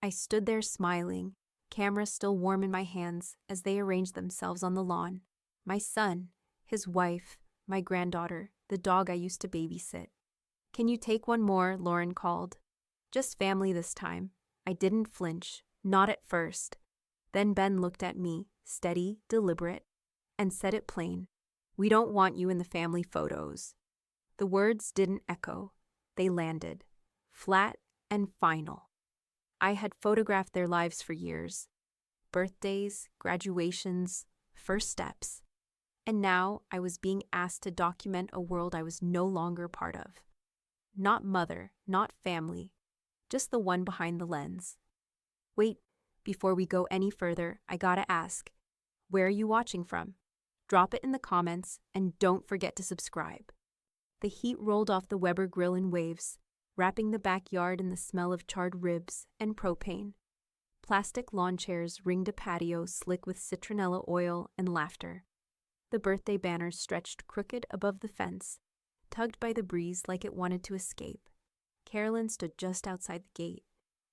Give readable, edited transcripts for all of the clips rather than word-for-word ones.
I stood there smiling, camera still warm in my hands as they arranged themselves on the lawn. My son, his wife, my granddaughter, the dog I used to babysit. "Can you take one more?" Lauren called. "Just family this time." I didn't flinch, not at first. Then Ben looked at me, steady, deliberate, and said it plain. "We don't want you in the family photos." The words didn't echo. They landed, flat and final. I had photographed their lives for years. Birthdays, graduations, first steps. And now I was being asked to document a world I was no longer part of. Not mother, not family, just the one behind the lens. Wait, before we go any further, I gotta ask, where are you watching from? Drop it in the comments and don't forget to subscribe. The heat rolled off the Weber grill in waves, wrapping the backyard in the smell of charred ribs and propane. Plastic lawn chairs ringed a patio slick with citronella oil and laughter. The birthday banner stretched crooked above the fence, tugged by the breeze like it wanted to escape. Carolyn stood just outside the gate,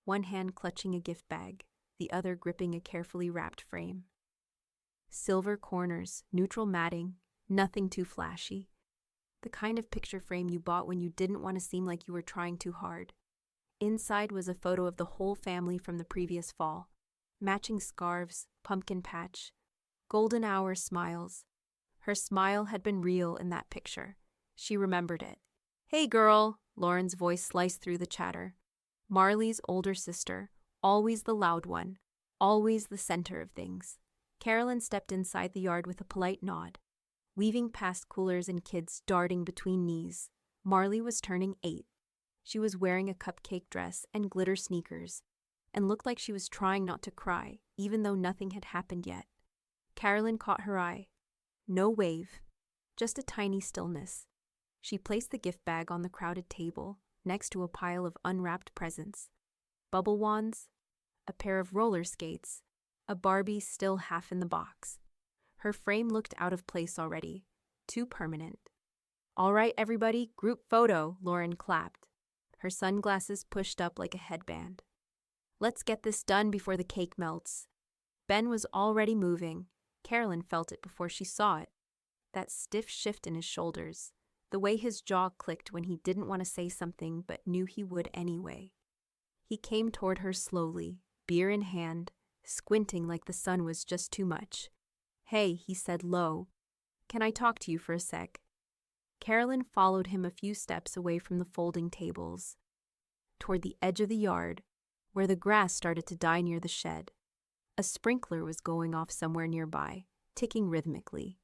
one hand clutching a gift bag, the other gripping a carefully wrapped frame. Silver corners, neutral matting, nothing too flashy. The kind of picture frame you bought when you didn't want to seem like you were trying too hard. Inside was a photo of the whole family from the previous fall. Matching scarves, pumpkin patch, golden hour smiles. Her smile had been real in that picture. She remembered it. "Hey girl," Lauren's voice sliced through the chatter. Marley's older sister, always the loud one, always the center of things. Carolyn stepped inside the yard with a polite nod. Weaving past coolers and kids darting between knees, Marley was turning 8. She was wearing a cupcake dress and glitter sneakers, and looked like she was trying not to cry, even though nothing had happened yet. Carolyn caught her eye. No wave, just a tiny stillness. She placed the gift bag on the crowded table, next to a pile of unwrapped presents. Bubble wands, a pair of roller skates, a Barbie still half in the box. Her frame looked out of place already, too permanent. "All right, everybody, group photo," Lauren clapped, her sunglasses pushed up like a headband. "Let's get this done before the cake melts." Ben was already moving. Carolyn felt it before she saw it. That stiff shift in his shoulders, the way his jaw clicked when he didn't want to say something but knew he would anyway. He came toward her slowly, beer in hand, squinting like the sun was just too much. "Hey," he said low, "can I talk to you for a sec?" Carolyn followed him a few steps away from the folding tables, toward the edge of the yard, where the grass started to die near the shed. A sprinkler was going off somewhere nearby, ticking rhythmically.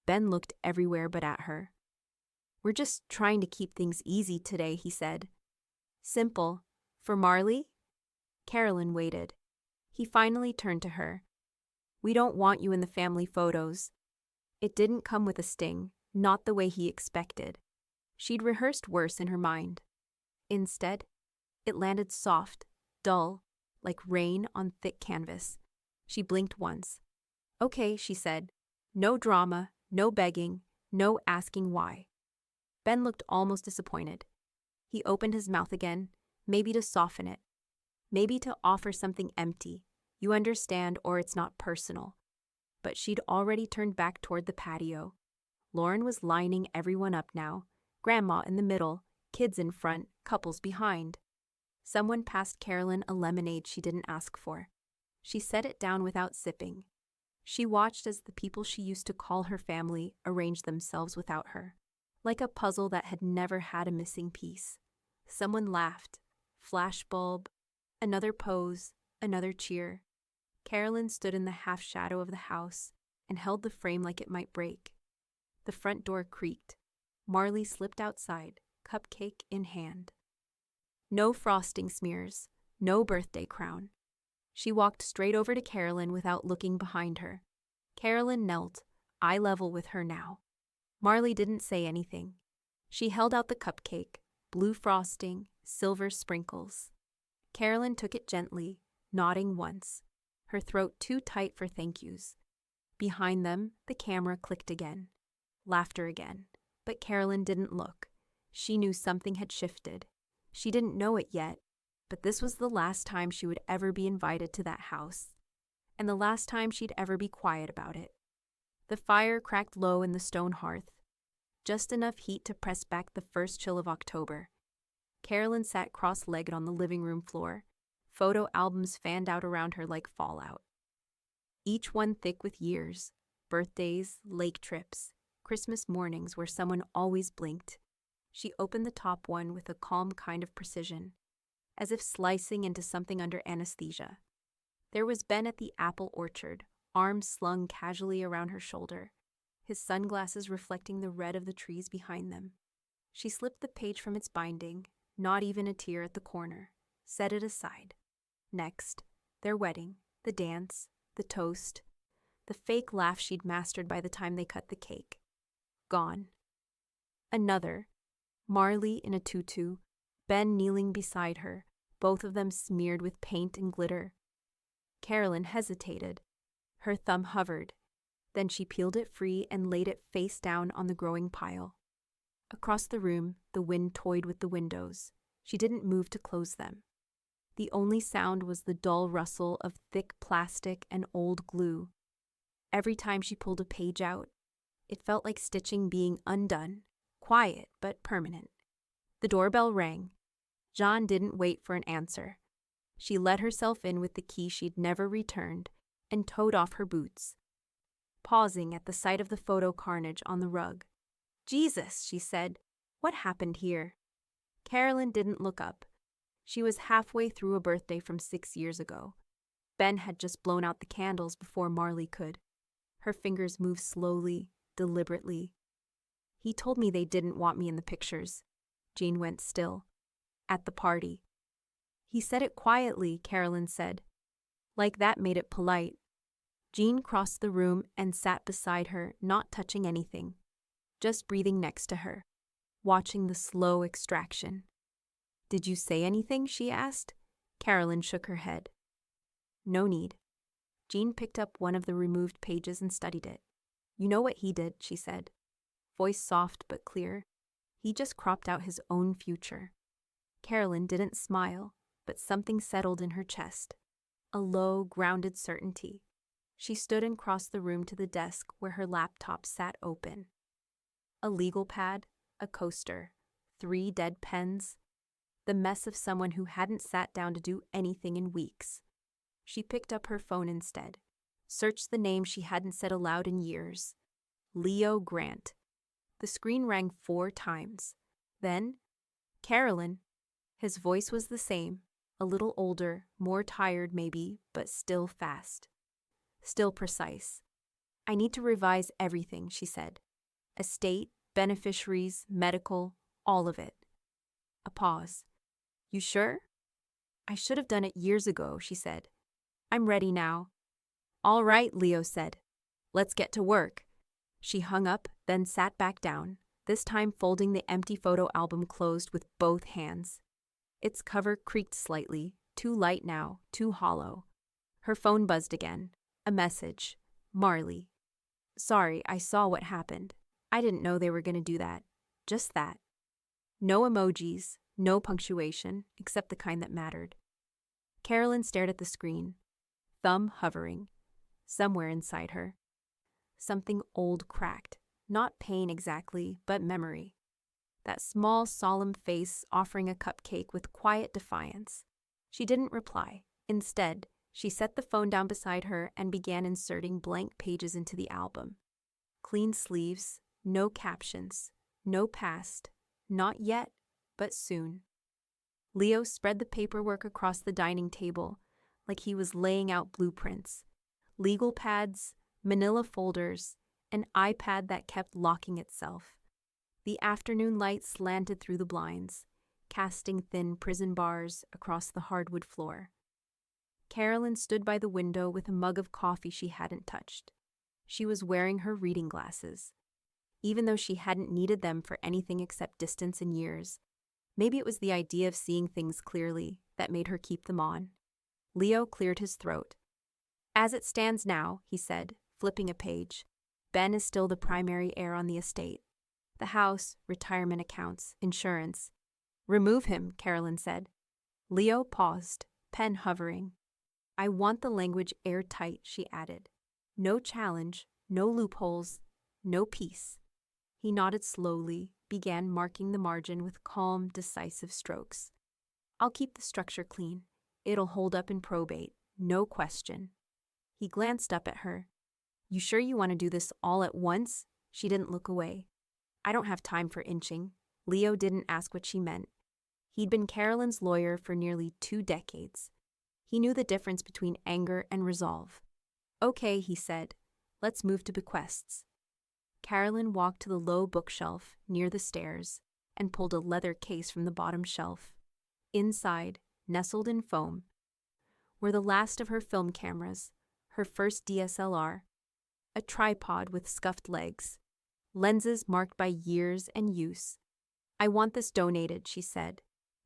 Ben looked everywhere but at her. "We're just trying to keep things easy today," he said. "Simple. For Marley?" Carolyn waited. He finally turned to her. "We don't want you in the family photos." It didn't come with a sting, not the way he expected. She'd rehearsed worse in her mind. Instead, it landed soft, dull, like rain on thick canvas. She blinked once. "Okay," she said. "No drama, no begging, no asking why." Ben looked almost disappointed. He opened his mouth again, maybe to soften it, maybe to offer something empty. "You understand, or it's not personal." But she'd already turned back toward the patio. Lauren was lining everyone up now, Grandma in the middle, kids in front, couples behind. Someone passed Carolyn a lemonade she didn't ask for. She set it down without sipping. She watched as the people she used to call her family arranged themselves without her, like a puzzle that had never had a missing piece. Someone laughed. Flashbulb. Another pose. Another cheer. Carolyn stood in the half shadow of the house and held the frame like it might break. The front door creaked. Marley slipped outside, cupcake in hand. No frosting smears, no birthday crown. She walked straight over to Carolyn without looking behind her. Carolyn knelt, eye level with her now. Marley didn't say anything. She held out the cupcake, blue frosting, silver sprinkles. Carolyn took it gently, nodding once, her throat too tight for thank yous. Behind them, the camera clicked again. Laughter again. But Carolyn didn't look. She knew something had shifted. She didn't know it yet, But this was the last time she would ever be invited to that house, and the last time she'd ever be quiet about it. The fire cracked low in the stone hearth, just enough heat to press back the first chill of October. Carolyn sat cross-legged on the living room floor. Photo albums fanned out around her like fallout, each one thick with years, birthdays, lake trips, Christmas mornings where someone always blinked. She opened the top one with a calm kind of precision, as if slicing into something under anesthesia. There was Ben at the apple orchard, arms slung casually around her shoulder, his sunglasses reflecting the red of the trees behind them. She slipped the page from its binding, not even a tear at the corner, set it aside. Next, their wedding, the dance, the toast, the fake laugh she'd mastered by the time they cut the cake. Gone. Another, Marley in a tutu, Ben kneeling beside her, both of them smeared with paint and glitter. Carolyn hesitated. Her thumb hovered. Then she peeled it free and laid it face down on the growing pile. Across the room, the wind toyed with the windows. She didn't move to close them. The only sound was the dull rustle of thick plastic and old glue. Every time she pulled a page out, it felt like stitching being undone, quiet but permanent. The doorbell rang. John didn't wait for an answer. She let herself in with the key she'd never returned and toed off her boots, pausing at the sight of the photo carnage on the rug. "Jesus," she said, "what happened here?" Carolyn didn't look up. She was halfway through a birthday from 6 years ago. Ben had just blown out the candles before Marley could. Her fingers moved slowly, deliberately. "He told me they didn't want me in the pictures." Jean went still. "At the party." "He said it quietly," Carolyn said. Like that made it polite. Jean crossed the room and sat beside her, not touching anything, just breathing next to her, watching the slow extraction. "Did you say anything?" she asked. Carolyn shook her head. "No need." Jean picked up one of the removed pages and studied it. "You know what he did," she said, voice soft but clear. "He just cropped out his own future." Carolyn didn't smile, but something settled in her chest, a low, grounded certainty. She stood and crossed the room to the desk where her laptop sat open. A legal pad, a coaster, 3 dead pens, the mess of someone who hadn't sat down to do anything in weeks. She picked up her phone instead, searched the name she hadn't said aloud in years. Leo Grant. The screen rang 4 times. Then, "Carolyn." His voice was the same, a little older, more tired maybe, but still fast. Still precise. "I need to revise everything," she said. "Estate, beneficiaries, medical, all of it." A pause. "You sure?" "I should have done it years ago," she said. "I'm ready now." "All right," Leo said. "Let's get to work." She hung up, then sat back down, this time folding the empty photo album closed with both hands. Its cover creaked slightly, too light now, too hollow. Her phone buzzed again. A message. Marley. "Sorry, I saw what happened. I didn't know they were going to do that. Just that." No emojis, no punctuation, except the kind that mattered. Carolyn stared at the screen, thumb hovering. Somewhere inside her, something old cracked. Not pain exactly, but memory. That small, solemn face offering a cupcake with quiet defiance. She didn't reply. Instead, she set the phone down beside her and began inserting blank pages into the album. Clean sleeves, no captions, no past, not yet, but soon. Leo spread the paperwork across the dining table like he was laying out blueprints. Legal pads, manila folders, an iPad that kept locking itself. The afternoon light slanted through the blinds, casting thin prison bars across the hardwood floor. Carolyn stood by the window with a mug of coffee she hadn't touched. She was wearing her reading glasses, even though she hadn't needed them for anything except distance and years. Maybe it was the idea of seeing things clearly that made her keep them on. Leo cleared his throat. "As it stands now," he said, flipping a page, "Ben is still the primary heir on the estate. The house, retirement accounts, insurance." "Remove him," Carolyn said. Leo paused, pen hovering. I want the language airtight, she added. No challenge, no loopholes, no peace. He nodded slowly, began marking the margin with calm, decisive strokes. I'll keep the structure clean. It'll hold up in probate, no question. He glanced up at her. You sure you want to do this all at once? She didn't look away. I don't have time for inching. Leo didn't ask what she meant. He'd been Carolyn's lawyer for nearly 2 decades. He knew the difference between anger and resolve. Okay, he said. Let's move to bequests. Carolyn walked to the low bookshelf near the stairs and pulled a leather case from the bottom shelf. Inside, nestled in foam, were the last of her film cameras, her first DSLR, a tripod with scuffed legs, lenses marked by years and use. I want this donated, she said,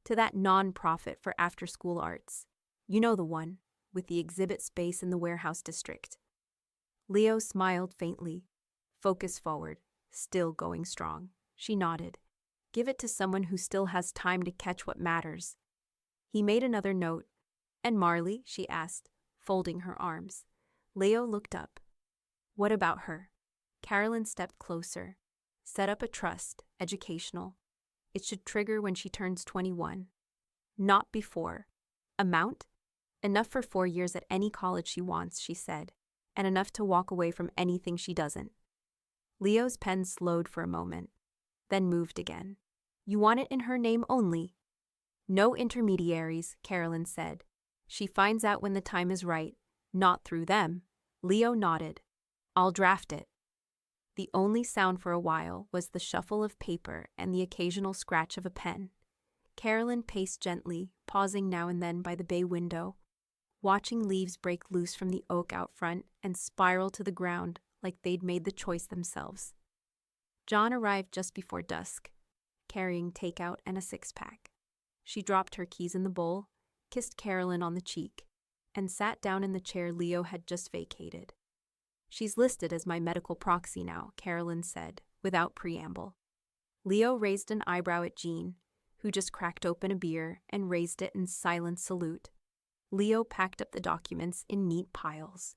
to that non-profit for after-school arts. You know the one, with the exhibit space in the warehouse district. Leo smiled faintly. Focus forward, still going strong. She nodded. Give it to someone who still has time to catch what matters. He made another note. And Marley, she asked, folding her arms. Leo looked up. What about her? Carolyn stepped closer. Set up a trust, educational. It should trigger when she turns 21. Not before. Amount? Enough for 4 years at any college she wants, she said, and enough to walk away from anything she doesn't. Leo's pen slowed for a moment, then moved again. You want it in her name only? No intermediaries, Carolyn said. She finds out when the time is right, not through them. Leo nodded. I'll draft it. The only sound for a while was the shuffle of paper and the occasional scratch of a pen. Carolyn paced gently, pausing now and then by the bay window, watching leaves break loose from the oak out front and spiral to the ground like they'd made the choice themselves. John arrived just before dusk, carrying takeout and a 6-pack. She dropped her keys in the bowl, kissed Carolyn on the cheek, and sat down in the chair Leo had just vacated. She's listed as my medical proxy now, Carolyn said, without preamble. Leo raised an eyebrow at Jean, who just cracked open a beer and raised it in silent salute. Leo packed up the documents in neat piles.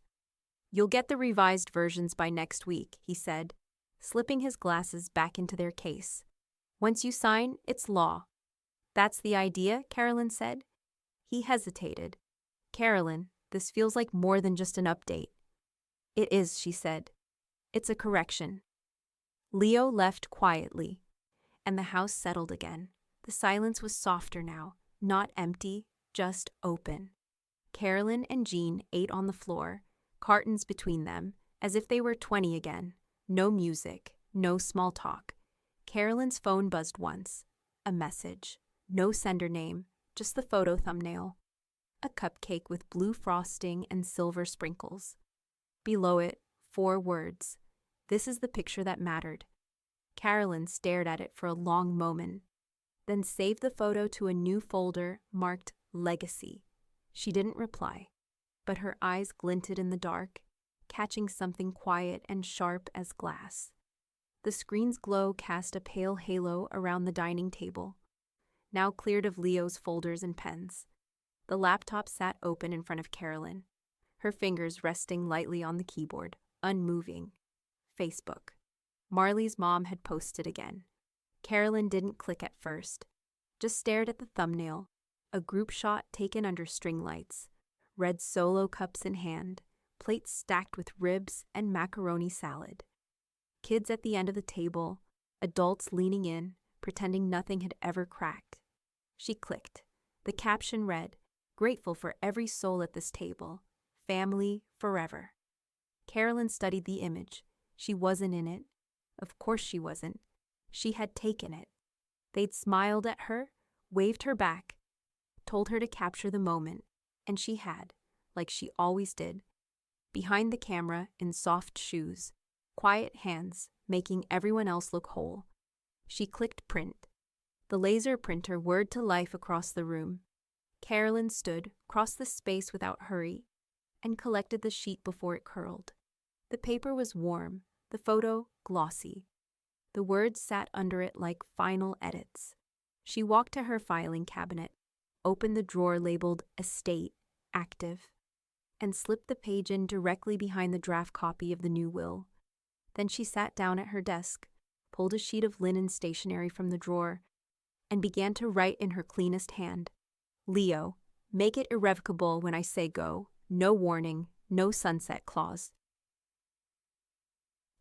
You'll get the revised versions by next week, he said, slipping his glasses back into their case. Once you sign, it's law. That's the idea, Carolyn said. He hesitated. Carolyn, this feels like more than just an update. It is, she said. It's a correction. Leo left quietly, and the house settled again. The silence was softer now, not empty, just open. Carolyn and Jean ate on the floor, cartons between them, as if they were 20 again. No music, no small talk. Carolyn's phone buzzed once. A message. No sender name, just the photo thumbnail. A cupcake with blue frosting and silver sprinkles. Below it, 4 words. This is the picture that mattered. Carolyn stared at it for a long moment, then saved the photo to a new folder marked Legacy. She didn't reply, but her eyes glinted in the dark, catching something quiet and sharp as glass. The screen's glow cast a pale halo around the dining table, now cleared of Leo's folders and pens. The laptop sat open in front of Carolyn, her fingers resting lightly on the keyboard, unmoving. Facebook. Marley's mom had posted again. Carolyn didn't click at first, just stared at the thumbnail, a group shot taken under string lights, red Solo cups in hand, plates stacked with ribs and macaroni salad. Kids at the end of the table, adults leaning in, pretending nothing had ever cracked. She clicked. The caption read, "Grateful for every soul at this table. Family forever." Carolyn studied the image. She wasn't in it. Of course she wasn't. She had taken it. They'd smiled at her, waved her back, told her to capture the moment, and she had, like she always did. Behind the camera, in soft shoes, quiet hands, making everyone else look whole. She clicked print. The laser printer whirred to life across the room. Carolyn stood, crossed the space without hurry, and collected the sheet before it curled. The paper was warm, the photo glossy. The words sat under it like final edits. She walked to her filing cabinet, opened the drawer labeled Estate, Active, and slipped the page in directly behind the draft copy of the new will. Then she sat down at her desk, pulled a sheet of linen stationery from the drawer, and began to write in her cleanest hand. Leo, make it irrevocable when I say go. No warning, no sunset clause.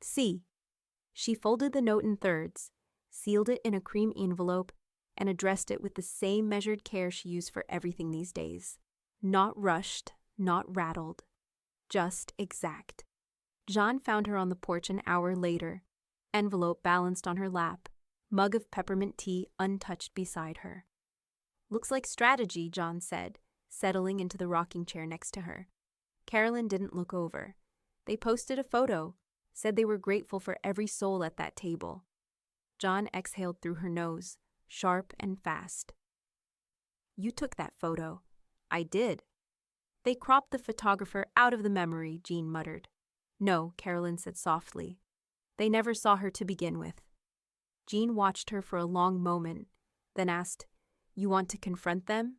C. She folded the note in thirds, sealed it in a cream envelope, and addressed it with the same measured care she used for everything these days. Not rushed, not rattled, just exact. Jean found her on the porch an hour later, envelope balanced on her lap, mug of peppermint tea untouched beside her. Looks like strategy, Jean said, settling into the rocking chair next to her. Carolyn didn't look over. They posted a photo, said they were grateful for every soul at that table. Jean exhaled through her nose, sharp and fast. You took that photo. I did. They cropped the photographer out of the memory, Jean muttered. No, Carolyn said softly. They never saw her to begin with. Jean watched her for a long moment, then asked, You want to confront them?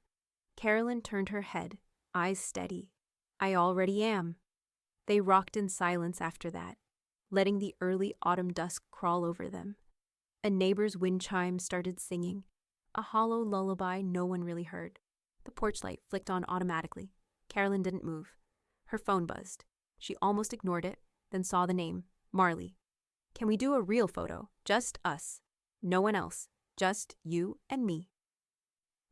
Carolyn turned her head, eyes steady. I already am. They rocked in silence after that, letting the early autumn dusk crawl over them. A neighbor's wind chime started singing, a hollow lullaby no one really heard. The porch light flicked on automatically. Carolyn didn't move. Her phone buzzed. She almost ignored it, then saw the name, Marley. Can we do a real photo? Just us. No one else. Just you and me.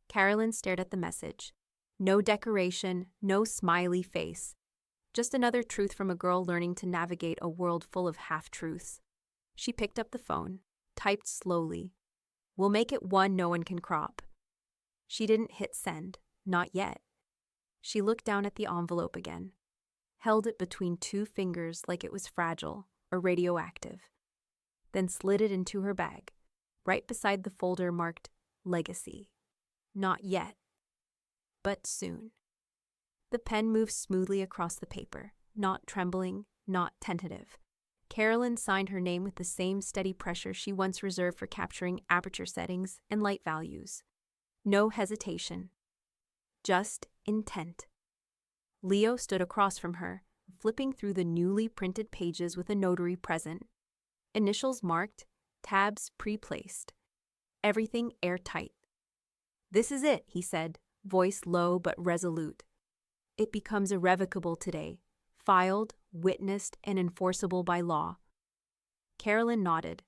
Carolyn stared at the message. No decoration, no smiley face. Just another truth from a girl learning to navigate a world full of half-truths. She picked up the phone, typed slowly. We'll make it one no one can crop. She didn't hit send, not yet. She looked down at the envelope again, held it between two fingers like it was fragile or radioactive, then slid it into her bag, right beside the folder marked Legacy. Not yet, but soon. The pen moved smoothly across the paper, not trembling, not tentative. Carolyn signed her name with the same steady pressure she once reserved for capturing aperture settings and light values. No hesitation. Just intent. Leo stood across from her, flipping through the newly printed pages with a notary present. Initials marked, tabs pre-placed. Everything airtight. This is it, he said, voice low but resolute. It becomes irrevocable today, filed, witnessed, and enforceable by law. Carolyn nodded.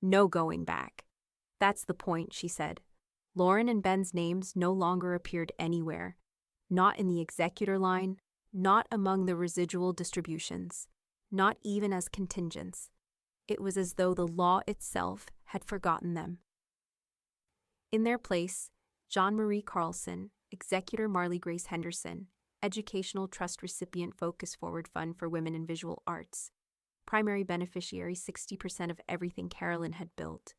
No going back. That's the point, she said. Lauren and Ben's names no longer appeared anywhere, not in the executor line, not among the residual distributions, not even as contingents. It was as though the law itself had forgotten them. In their place, Jean Marie Carlson, Executor Marley Grace Henderson, Educational Trust Recipient Focus Forward Fund for Women in Visual Arts, primary beneficiary 60% of everything Carolyn had built,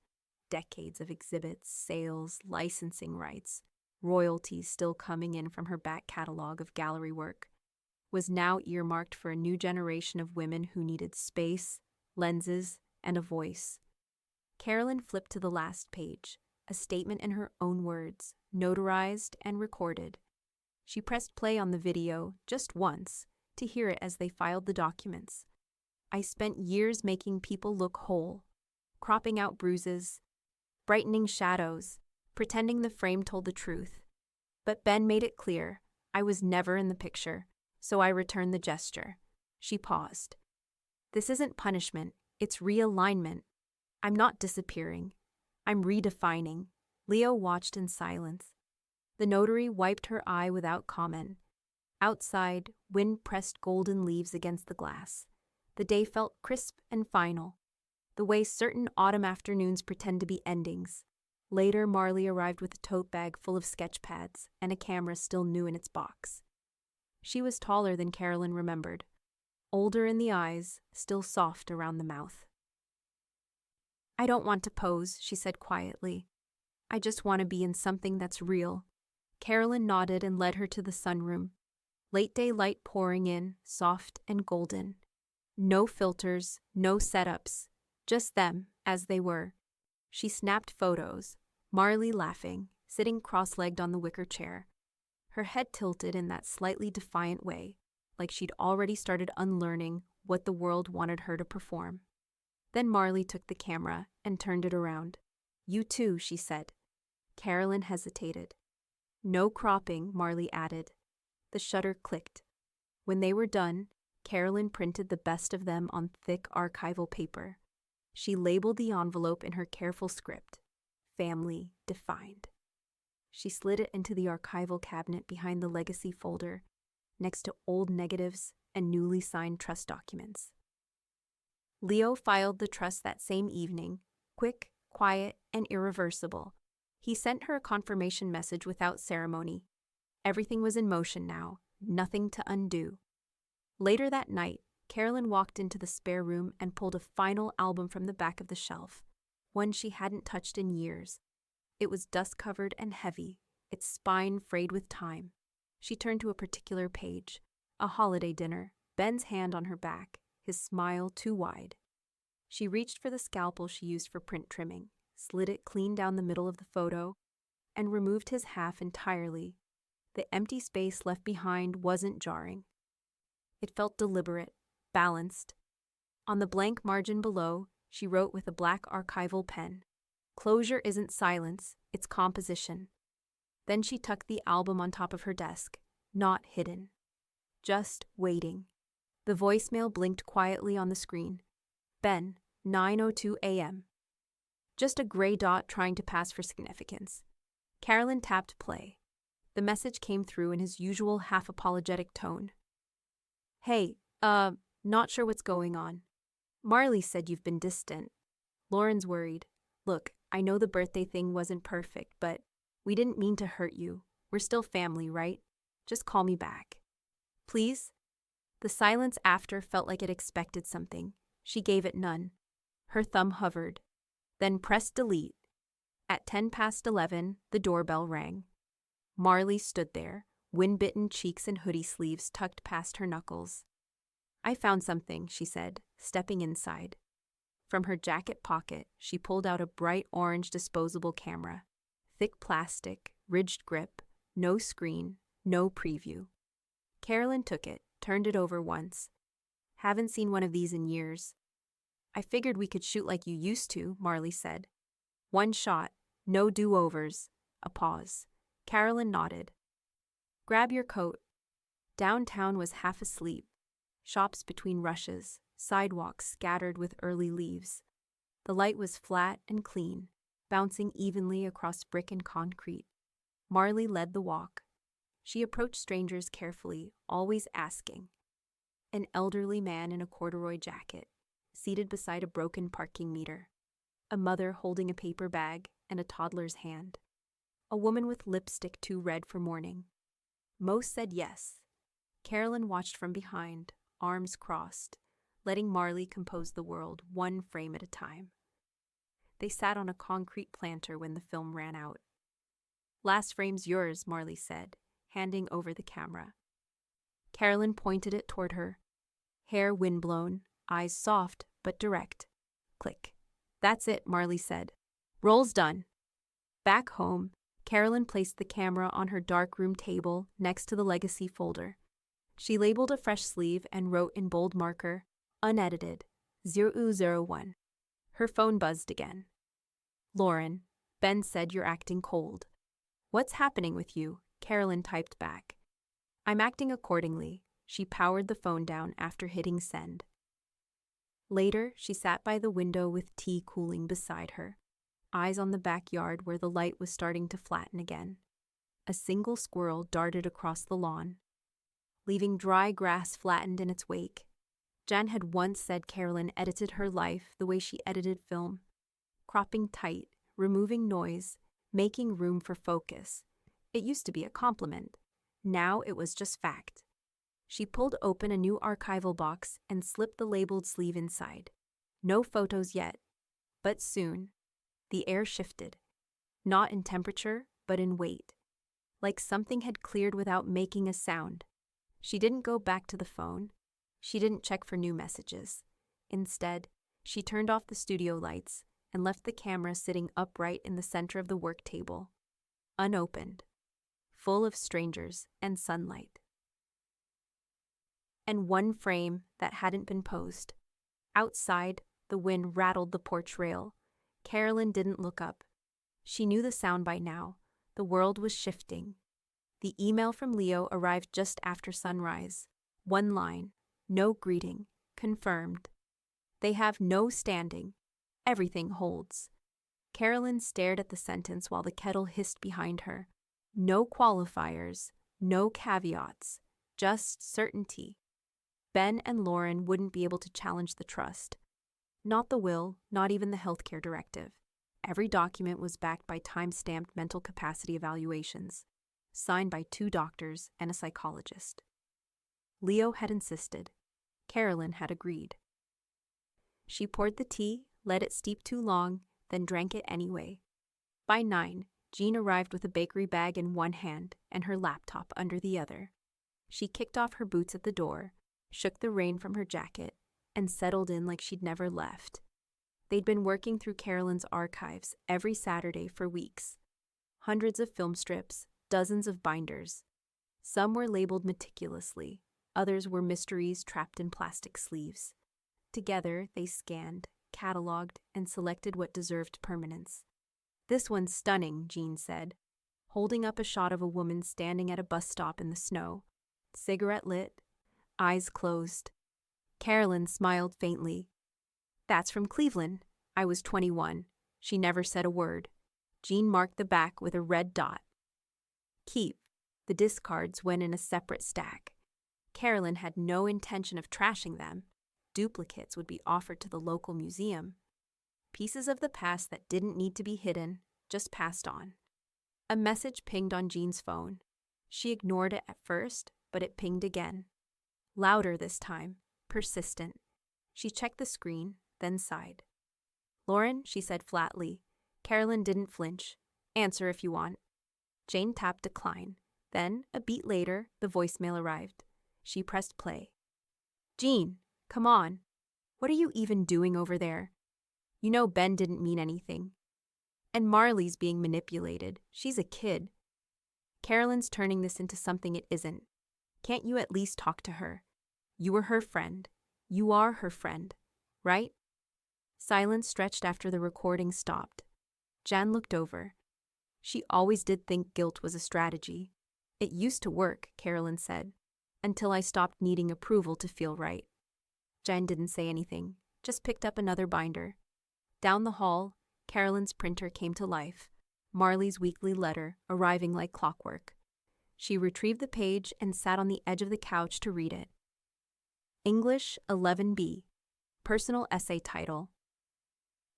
decades of exhibits, sales, licensing rights, royalties still coming in from her back catalog of gallery work, was now earmarked for a new generation of women who needed space, lenses, and a voice. Carolyn flipped to the last page, a statement in her own words, notarized and recorded. She pressed play on the video just once to hear it as they filed the documents. I spent years making people look whole, cropping out bruises, brightening shadows, pretending the frame told the truth. But Ben made it clear I was never in the picture, so I returned the gesture. She paused. This isn't punishment, it's realignment. I'm not disappearing. I'm redefining. Leo watched in silence. The notary wiped her eye without comment. Outside, wind pressed golden leaves against the glass. The day felt crisp and final, the way certain autumn afternoons pretend to be endings. Later, Marley arrived with a tote bag full of sketch pads and a camera still new in its box. She was taller than Carolyn remembered, older in the eyes, still soft around the mouth. I don't want to pose, she said quietly. I just want to be in something that's real. Carolyn nodded and led her to the sunroom. Late day light pouring in, soft and golden. No filters, no setups, just them as they were. She snapped photos, Marley laughing, sitting cross-legged on the wicker chair, her head tilted in that slightly defiant way, like she'd already started unlearning what the world wanted her to perform. Then Marley took the camera and turned it around. "You too," she said. Carolyn hesitated. "No cropping," Marley added. The shutter clicked. When they were done, Carolyn printed the best of them on thick archival paper. She labeled the envelope in her careful script, "Family Defined." She slid it into the archival cabinet behind the legacy folder, next to old negatives and newly signed trust documents. Leo filed the trust that same evening, quick, quiet, and irreversible. He sent her a confirmation message without ceremony. Everything was in motion now, nothing to undo. Later that night, Carolyn walked into the spare room and pulled a final album from the back of the shelf, one she hadn't touched in years. It was dust-covered and heavy, its spine frayed with time. She turned to a particular page, a holiday dinner, Ben's hand on her back, his smile too wide. She reached for the scalpel she used for print trimming, slid it clean down the middle of the photo, and removed his half entirely. The empty space left behind wasn't jarring. It felt deliberate, balanced. On the blank margin below, she wrote with a black archival pen, "Closure isn't silence, it's composition." Then she tucked the album on top of her desk, not hidden. Just waiting. The voicemail blinked quietly on the screen. "Ben, 9:02 a.m. Just a gray dot trying to pass for significance. Carolyn tapped play. The message came through in his usual half-apologetic tone. "Hey, not sure what's going on. Marley said you've been distant. Lauren's worried. Look, I know the birthday thing wasn't perfect, but we didn't mean to hurt you. We're still family, right? Just call me back. Please?" The silence after felt like it expected something. She gave it none. Her thumb hovered, then pressed delete. At 11:10, the doorbell rang. Marley stood there, wind-bitten cheeks and hoodie sleeves tucked past her knuckles. "I found something," she said, stepping inside. From her jacket pocket, she pulled out a bright orange disposable camera. Thick plastic, ridged grip, no screen, no preview. Carolyn took it, turned it over once. "Haven't seen one of these in years." "I figured we could shoot like you used to," Marley said. "One shot, no do-overs." A pause. Carolyn nodded. "Grab your coat." Downtown was half asleep. Shops between rushes, sidewalks scattered with early leaves. The light was flat and clean, bouncing evenly across brick and concrete. Marley led the walk. She approached strangers carefully, always asking. An elderly man in a corduroy jacket, seated beside a broken parking meter. A mother holding a paper bag and a toddler's hand. A woman with lipstick too red for morning. Most said yes. Carolyn watched from behind, arms crossed, letting Marley compose the world one frame at a time. They sat on a concrete planter when the film ran out. "Last frame's yours," Marley said, handing over the camera. Carolyn pointed it toward her. Hair windblown, eyes soft but direct. Click. "That's it," Marley said. "Roll's done." Back home, Carolyn placed the camera on her darkroom table next to the legacy folder. She labeled a fresh sleeve and wrote in bold marker, "Unedited, 001. Her phone buzzed again. "Lauren, Ben said you're acting cold." "What's happening with you?" Carolyn typed back. "I'm acting accordingly." She powered the phone down after hitting send. Later, she sat by the window with tea cooling beside her, eyes on the backyard where the light was starting to flatten again. A single squirrel darted across the lawn, leaving dry grass flattened in its wake. Jan had once said Carolyn edited her life the way she edited film, cropping tight, removing noise, making room for focus. It used to be a compliment. Now it was just fact. She pulled open a new archival box and slipped the labeled sleeve inside. No photos yet, but soon. The air shifted, not in temperature, but in weight, like something had cleared without making a sound. She didn't go back to the phone. She didn't check for new messages. Instead, she turned off the studio lights and left the camera sitting upright in the center of the work table. unopened, full of strangers and sunlight. And one frame that hadn't been posed. Outside, the wind rattled the porch rail. Carolyn didn't look up. She knew the sound by now. The world was shifting. The email from Leo arrived just after sunrise. One line, no greeting, confirmed. They have no standing. Everything holds. Carolyn stared at the sentence while the kettle hissed behind her. No qualifiers, no caveats, just certainty. Ben and Lauren wouldn't be able to challenge the trust. Not the will, not even the healthcare directive. Every document was backed by time-stamped mental capacity evaluations, signed by 2 doctors and a psychologist. Leo had insisted. Carolyn had agreed. She poured the tea, let it steep too long, then drank it anyway. By 9, Jean arrived with a bakery bag in one hand and her laptop under the other. She kicked off her boots at the door, shook the rain from her jacket, and settled in like she'd never left. They'd been working through Carolyn's archives every Saturday for weeks. Hundreds of film strips, dozens of binders. Some were labeled meticulously, others were mysteries trapped in plastic sleeves. Together, they scanned, cataloged, and selected what deserved permanence. "This one's stunning," Jean said, holding up a shot of a woman standing at a bus stop in the snow, cigarette lit, eyes closed. Carolyn smiled faintly. "That's from Cleveland. I was 21. She never said a word." Jean marked the back with a red dot. "Keep." The discards went in a separate stack. Carolyn had no intention of trashing them. Duplicates would be offered to the local museum. Pieces of the past that didn't need to be hidden, just passed on. A message pinged on Jean's phone. She ignored it at first, but it pinged again. Louder this time, persistent. She checked the screen, then sighed. "Lauren," she said flatly. Carolyn didn't flinch. "Answer if you want." Jane tapped decline. Then, a beat later, the voicemail arrived. She pressed play. "Jean, come on. What are you even doing over there? You know Ben didn't mean anything. And Marley's being manipulated. She's a kid. Carolyn's turning this into something it isn't. Can't you at least talk to her? You were her friend. You are her friend, right?" Silence stretched after the recording stopped. Jan looked over. She always did think guilt was a strategy. "It used to work," Carolyn said, "until I stopped needing approval to feel right." Jan didn't say anything, just picked up another binder. Down the hall, Carolyn's printer came to life, Marley's weekly letter arriving like clockwork. She retrieved the page and sat on the edge of the couch to read it. English 11B, personal essay title.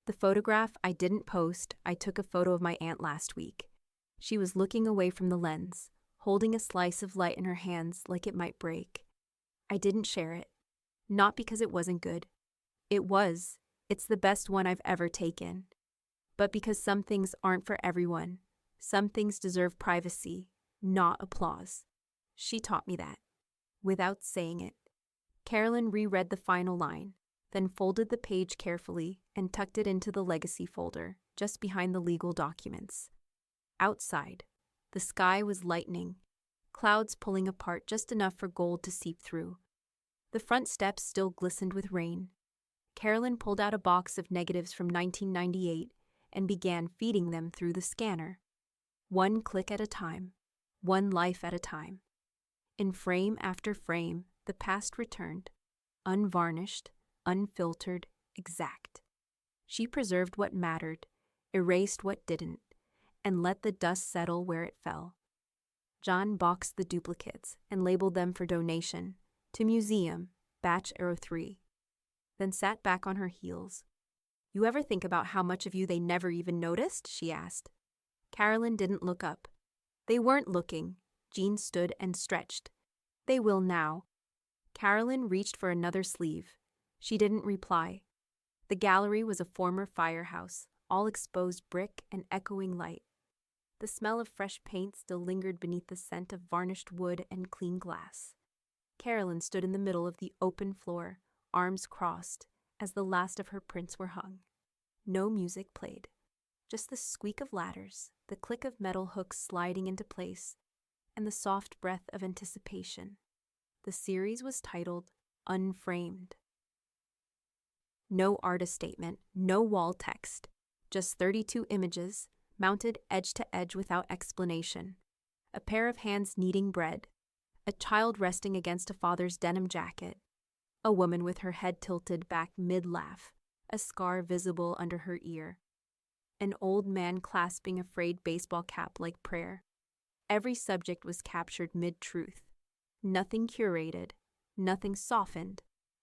"The photograph I didn't post, I took a photo of my aunt last week. She was looking away from the lens, holding a slice of light in her hands like it might break. I didn't share it. Not because it wasn't good. It was. It's the best one I've ever taken. But because some things aren't for everyone. Some things deserve privacy, not applause. She taught me that, without saying it." Carolyn reread the final line, then folded the page carefully and tucked it into the legacy folder, just behind the legal documents. Outside, the sky was lightening, clouds pulling apart just enough for gold to seep through. The front steps still glistened with rain. Carolyn pulled out a box of negatives from 1998 and began feeding them through the scanner. One click at a time, one life at a time. In frame after frame, the past returned, unvarnished, unfiltered, exact. She preserved what mattered, erased what didn't, and let the dust settle where it fell. John boxed the duplicates and labeled them for donation to Museum, Batch 03, then sat back on her heels. "You ever think about how much of you they never even noticed?" she asked. Carolyn didn't look up. "They weren't looking." Jean stood and stretched. "They will now." Carolyn reached for another sleeve. She didn't reply. The gallery was a former firehouse, all exposed brick and echoing light. The smell of fresh paint still lingered beneath the scent of varnished wood and clean glass. Carolyn stood in the middle of the open floor, arms crossed, as the last of her prints were hung. No music played. Just the squeak of ladders, the click of metal hooks sliding into place, and the soft breath of anticipation. The series was titled Unframed. No artist statement, no wall text, just 32 images, mounted edge to edge without explanation. A pair of hands kneading bread, a child resting against a father's denim jacket, a woman with her head tilted back mid-laugh, a scar visible under her ear, an old man clasping a frayed baseball cap like prayer. Every subject was captured mid-truth. Nothing curated, nothing softened,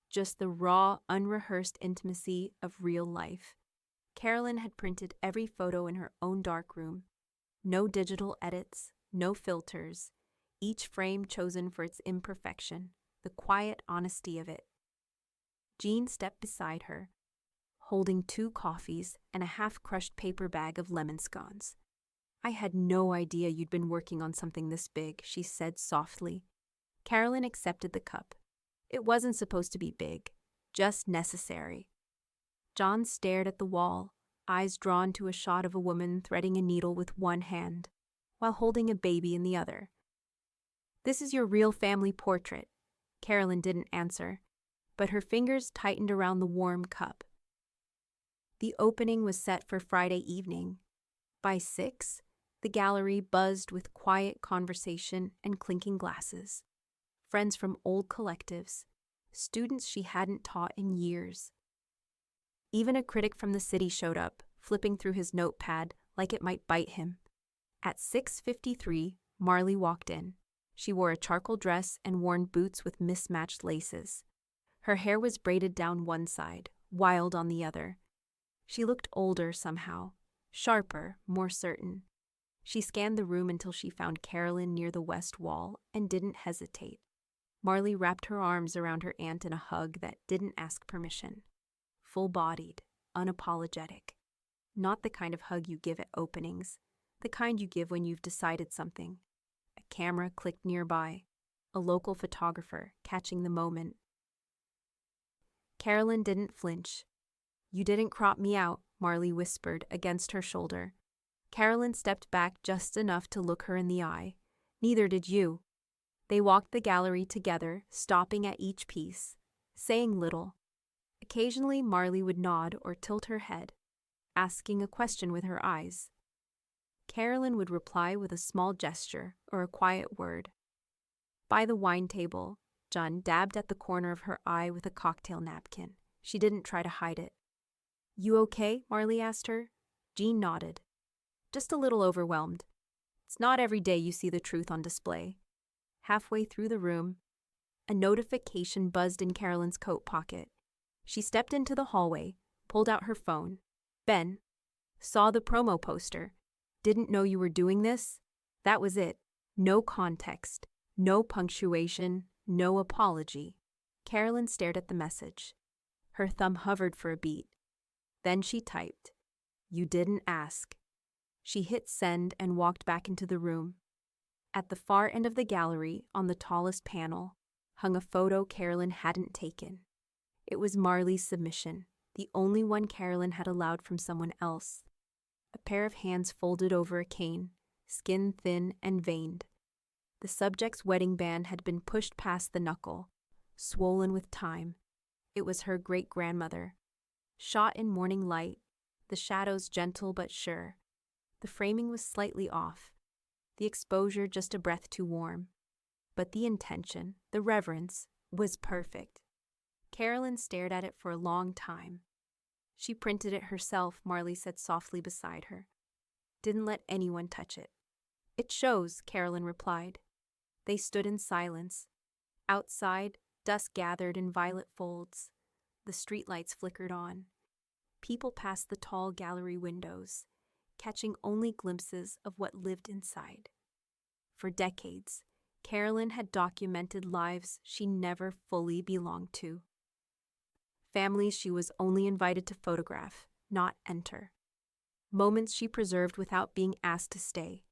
just the raw, unrehearsed intimacy of real life. Carolyn had printed every photo in her own darkroom. No digital edits, no filters, each frame chosen for its imperfection, the quiet honesty of it. Jean stepped beside her, holding 2 coffees and a half-crushed paper bag of lemon scones. "I had no idea you'd been working on something this big," she said softly. Carolyn accepted the cup. It wasn't supposed to be big, just necessary. John stared at the wall, eyes drawn to a shot of a woman threading a needle with one hand, while holding a baby in the other. "This is your real family portrait." Carolyn didn't answer, but her fingers tightened around the warm cup. The opening was set for Friday evening. By 6, the gallery buzzed with quiet conversation and clinking glasses. Friends from old collectives, students she hadn't taught in years. Even a critic from the city showed up, flipping through his notepad like it might bite him. At 6:53, Marley walked in. She wore a charcoal dress and worn boots with mismatched laces. Her hair was braided down one side, wild on the other. She looked older somehow, sharper, more certain. She scanned the room until she found Carolyn near the west wall and didn't hesitate. Marley wrapped her arms around her aunt in a hug that didn't ask permission. Full-bodied, unapologetic. Not the kind of hug you give at openings, the kind you give when you've decided something. A camera clicked nearby, a local photographer catching the moment. Carolyn didn't flinch. "You didn't crop me out," Marley whispered against her shoulder. Carolyn stepped back just enough to look her in the eye. "Neither did you." They walked the gallery together, stopping at each piece, saying little. Occasionally, Marley would nod or tilt her head, asking a question with her eyes. Carolyn would reply with a small gesture or a quiet word. By the wine table, John dabbed at the corner of her eye with a cocktail napkin. She didn't try to hide it. "You okay?" Marley asked her. Jean nodded. "Just a little overwhelmed. It's not every day you see the truth on display." Halfway through the room, a notification buzzed in Carolyn's coat pocket. She stepped into the hallway, pulled out her phone. "Ben, saw the promo poster. Didn't know you were doing this?" That was it. No context, no punctuation, no apology. Carolyn stared at the message. Her thumb hovered for a beat. Then she typed, "You didn't ask." She hit send and walked back into the room. At the far end of the gallery, on the tallest panel, hung a photo Carolyn hadn't taken. It was Marley's submission, the only one Carolyn had allowed from someone else. A pair of hands folded over a cane, skin thin and veined. The subject's wedding band had been pushed past the knuckle, swollen with time. It was her great-grandmother. Shot in morning light, the shadows gentle but sure. The framing was slightly off, the exposure just a breath too warm. But the intention, the reverence, was perfect. Carolyn stared at it for a long time. "She printed it herself," Marley said softly beside her. "Didn't let anyone touch it." "It shows," Carolyn replied. They stood in silence. Outside, dusk gathered in violet folds. The streetlights flickered on. People passed the tall gallery windows, catching only glimpses of what lived inside. For decades, Carolyn had documented lives she never fully belonged to. Families she was only invited to photograph, not enter. Moments she preserved without being asked to stay.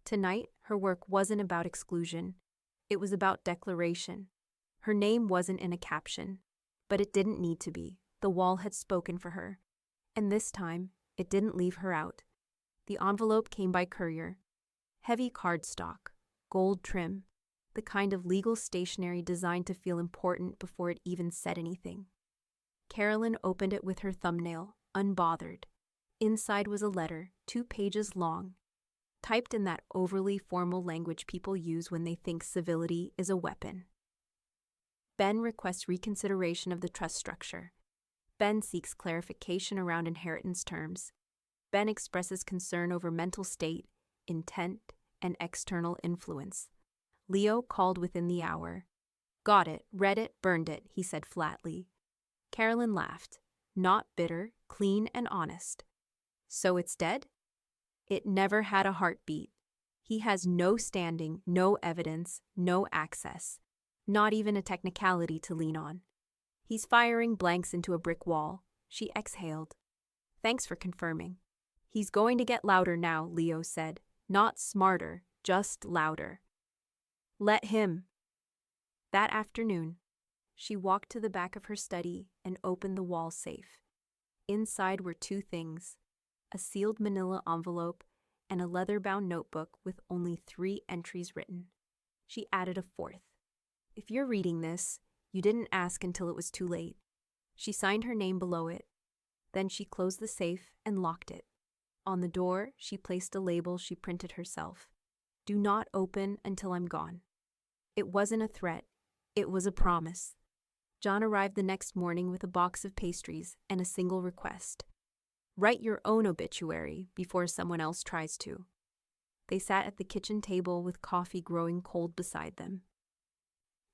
Tonight, her work wasn't about exclusion. It was about declaration. Her name wasn't in a caption, but it didn't need to be. The wall had spoken for her. And this time, it didn't leave her out. The envelope came by courier. Heavy cardstock, gold trim, the kind of legal stationery designed to feel important before it even said anything. Carolyn opened it with her thumbnail, unbothered. Inside was a letter, 2 pages long, typed in that overly formal language people use when they think civility is a weapon. Ben requests reconsideration of the trust structure. Ben seeks clarification around inheritance terms. Ben expresses concern over mental state, intent, and external influence. Leo called within the hour. Got it, read it, burned it, he said flatly. Carolyn laughed. Not bitter, clean and honest. So it's dead? It never had a heartbeat. He has no standing, no evidence, no access. Not even a technicality to lean on. He's firing blanks into a brick wall. She exhaled. Thanks for confirming. He's going to get louder now, Leo said. Not smarter, just louder. Let him. That afternoon, she walked to the back of her study and opened the wall safe. Inside were 2 things, a sealed manila envelope and a leather-bound notebook with only 3 entries written. She added a 4th. If you're reading this, you didn't ask until it was too late. She signed her name below it. Then she closed the safe and locked it. On the door, she placed a label she printed herself. Do not open until I'm gone. It wasn't a threat. It was a promise. John arrived the next morning with a box of pastries and a single request. Write your own obituary before someone else tries to. They sat at the kitchen table with coffee growing cold beside them.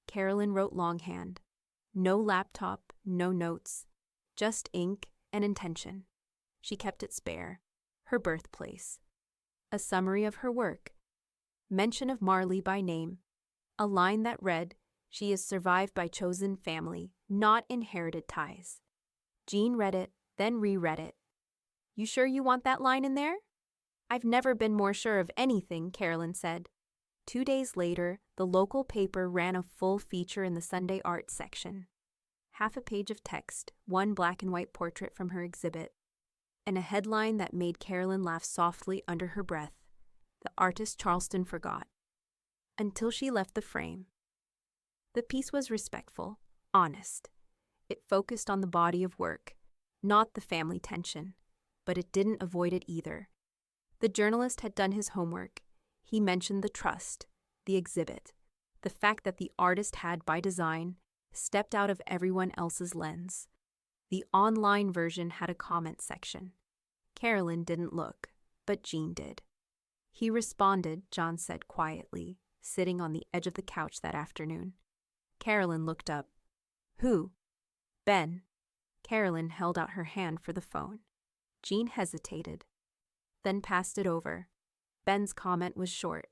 Carolyn wrote longhand. No laptop, no notes. Just ink and intention. She kept it spare. Her birthplace. A summary of her work. Mention of Marley by name. A line that read, she is survived by chosen family, not inherited ties. Jean read it, then reread it. You sure you want that line in there? I've never been more sure of anything, Carolyn said. 2 days later, the local paper ran a full feature in the Sunday art section. Half a page of text, 1 black and white portrait from her exhibit, and a headline that made Carolyn laugh softly under her breath. The artist Charleston forgot. Until she left the frame. The piece was respectful, honest. It focused on the body of work, not the family tension, but it didn't avoid it either. The journalist had done his homework. He mentioned the trust, the exhibit, the fact that the artist had, by design, stepped out of everyone else's lens. The online version had a comment section. Carolyn didn't look, but Jean did. He responded, John said quietly, sitting on the edge of the couch that afternoon. Carolyn looked up. Who? Ben. Carolyn held out her hand for the phone. Jean hesitated, then passed it over. Ben's comment was short,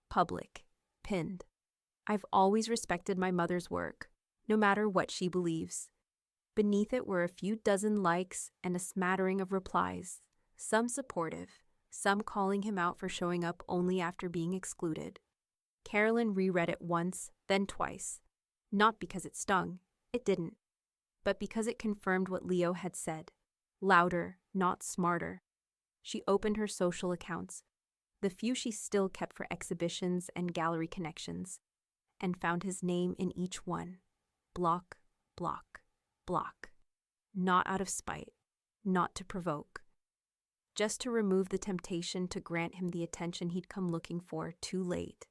public, pinned. I've always respected my mother's work, no matter what she believes. Beneath it were a few dozen likes and a smattering of replies, some supportive, some calling him out for showing up only after being excluded. Carolyn reread it once, then twice. Not because it stung, it didn't, but because it confirmed what Leo had said. Louder, not smarter. She opened her social accounts, the few she still kept for exhibitions and gallery connections, and found his name in each one. Block, block, block. Not out of spite, not to provoke. Just to remove the temptation to grant him the attention he'd come looking for too late.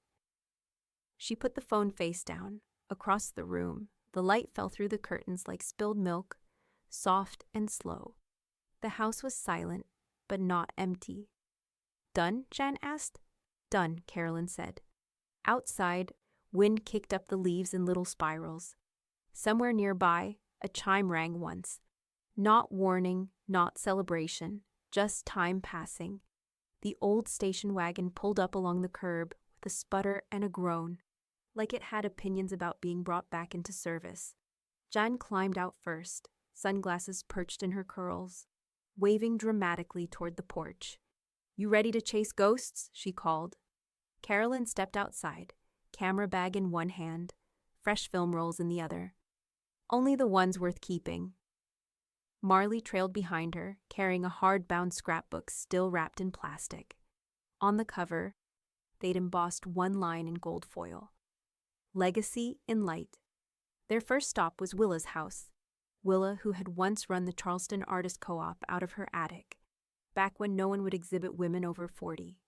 She put the phone face down. Across the room, the light fell through the curtains like spilled milk, soft and slow. The house was silent, but not empty. Done? Jan asked. Done, Carolyn said. Outside, wind kicked up the leaves in little spirals. Somewhere nearby, a chime rang once. Not warning, not celebration, just time passing. The old station wagon pulled up along the curb with a sputter and a groan, like it had opinions about being brought back into service. Jan climbed out first, sunglasses perched in her curls, waving dramatically toward the porch. You ready to chase ghosts? She called. Carolyn stepped outside, camera bag in one hand, fresh film rolls in the other. Only the ones worth keeping. Marley trailed behind her, carrying a hard-bound scrapbook still wrapped in plastic. On the cover, they'd embossed one line in gold foil: Legacy in Light. Their first stop was Willa's house. Willa, who had once run the Charleston Artist Co-op out of her attic, back when no one would exhibit women over 40.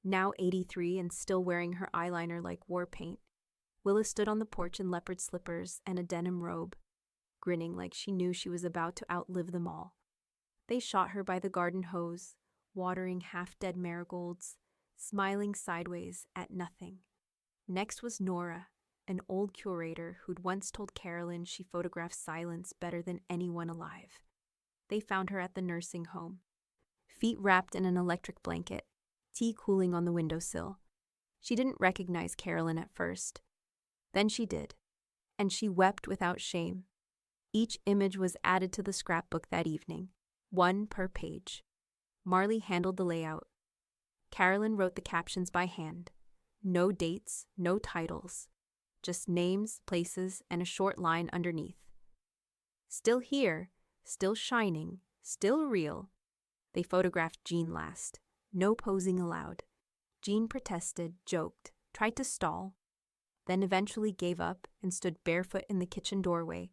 Now 83 and still wearing her eyeliner like war paint, Willa stood on the porch in leopard slippers and a denim robe, grinning like she knew she was about to outlive them all. They shot her by the garden hose, watering half-dead marigolds, smiling sideways at nothing. Next was Nora, an old curator who'd once told Carolyn she photographed silence better than anyone alive. They found her at the nursing home, feet wrapped in an electric blanket, tea cooling on the windowsill. She didn't recognize Carolyn at first. Then she did, and she wept without shame. Each image was added to the scrapbook that evening, one per page. Marley handled the layout. Carolyn wrote the captions by hand. No dates, no titles, just names, places, and a short line underneath. Still here, still shining, still real. They photographed Jean last. No posing allowed. Jean protested, joked, tried to stall, then eventually gave up and stood barefoot in the kitchen doorway,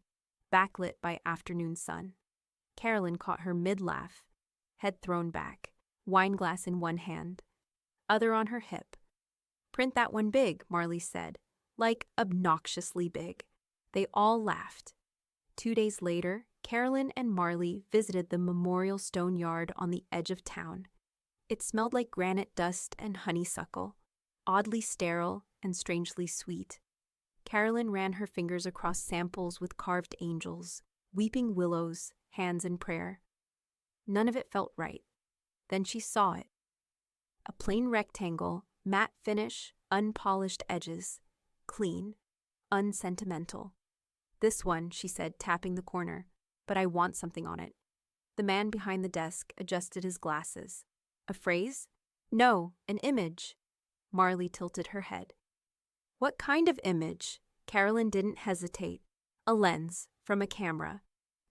backlit by afternoon sun. Carolyn caught her mid-laugh, head thrown back, wine glass in one hand, other on her hip. "Print that one big," Marley said, like obnoxiously big. They all laughed. 2 days later, Carolyn and Marley visited the Memorial Stone Yard on the edge of town. It smelled like granite dust and honeysuckle, oddly sterile and strangely sweet. Carolyn ran her fingers across samples with carved angels, weeping willows, hands in prayer. None of it felt right. Then she saw it. A plain rectangle, matte finish, unpolished edges, clean, unsentimental. "This one," she said, tapping the corner, "but I want something on it." The man behind the desk adjusted his glasses. "A phrase?" "No, an image." Marley tilted her head. "What kind of image?" Carolyn didn't hesitate. "A lens, from a camera.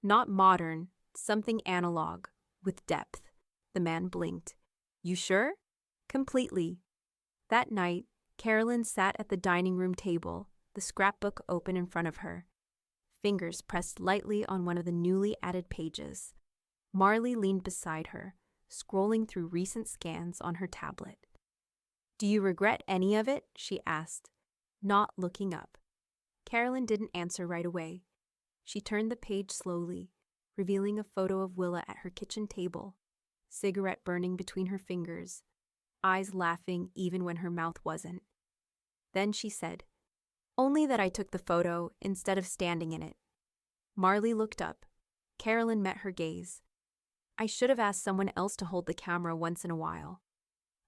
Not modern, something analog, with depth." The man blinked. "You sure?" "Completely." That night, Carolyn sat at the dining room table, the scrapbook open in front of her. Fingers pressed lightly on one of the newly added pages. Marley leaned beside her, scrolling through recent scans on her tablet. "Do you regret any of it?" she asked, not looking up. Carolyn didn't answer right away. She turned the page slowly, revealing a photo of Willa at her kitchen table, cigarette burning between her fingers, eyes laughing even when her mouth wasn't. Then she said, "Only that I took the photo instead of standing in it." Marley looked up. Carolyn met her gaze. "I should have asked someone else to hold the camera once in a while."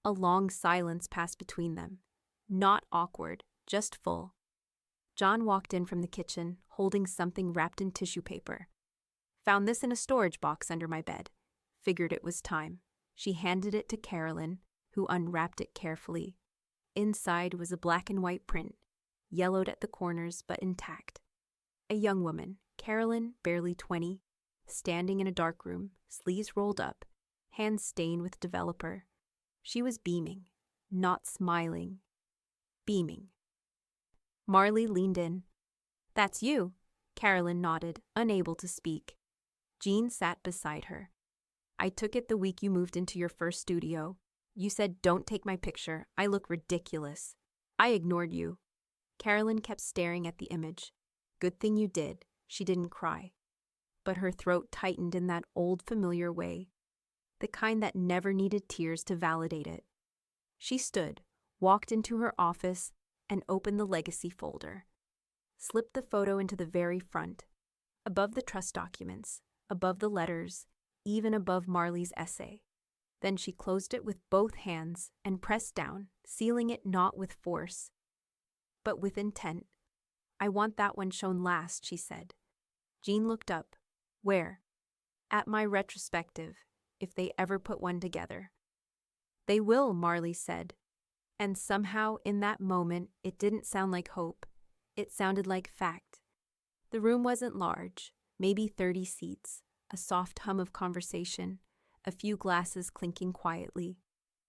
A long silence passed between them. Not awkward, just full. John walked in from the kitchen, holding something wrapped in tissue paper. "Found this in a storage box under my bed. Figured it was time." She handed it to Carolyn, who unwrapped it carefully. Inside was a black and white print, yellowed at the corners but intact. A young woman, Carolyn, barely 20, standing in a dark room, sleeves rolled up, hands stained with developer. She was beaming, not smiling. Beaming. Marley leaned in. "That's you." Carolyn nodded, unable to speak. Jean sat beside her. "I took it the week you moved into your first studio. You said, 'Don't take my picture. I look ridiculous.' I ignored you." Carolyn kept staring at the image. "Good thing you did." She didn't cry. But her throat tightened in that old familiar way, the kind that never needed tears to validate it. She stood, walked into her office, and opened the legacy folder. Slipped the photo into the very front, above the trust documents, above the letters, even above Marley's essay. Then she closed it with both hands and pressed down, sealing it not with force, but with intent. "I want that one shown last," she said. Jean looked up. "Where?" "At my retrospective, if they ever put one together." "They will," Marley said. And somehow in that moment it didn't sound like hope. It sounded like fact. The room wasn't large, maybe 30 seats, a soft hum of conversation, a few glasses clinking quietly.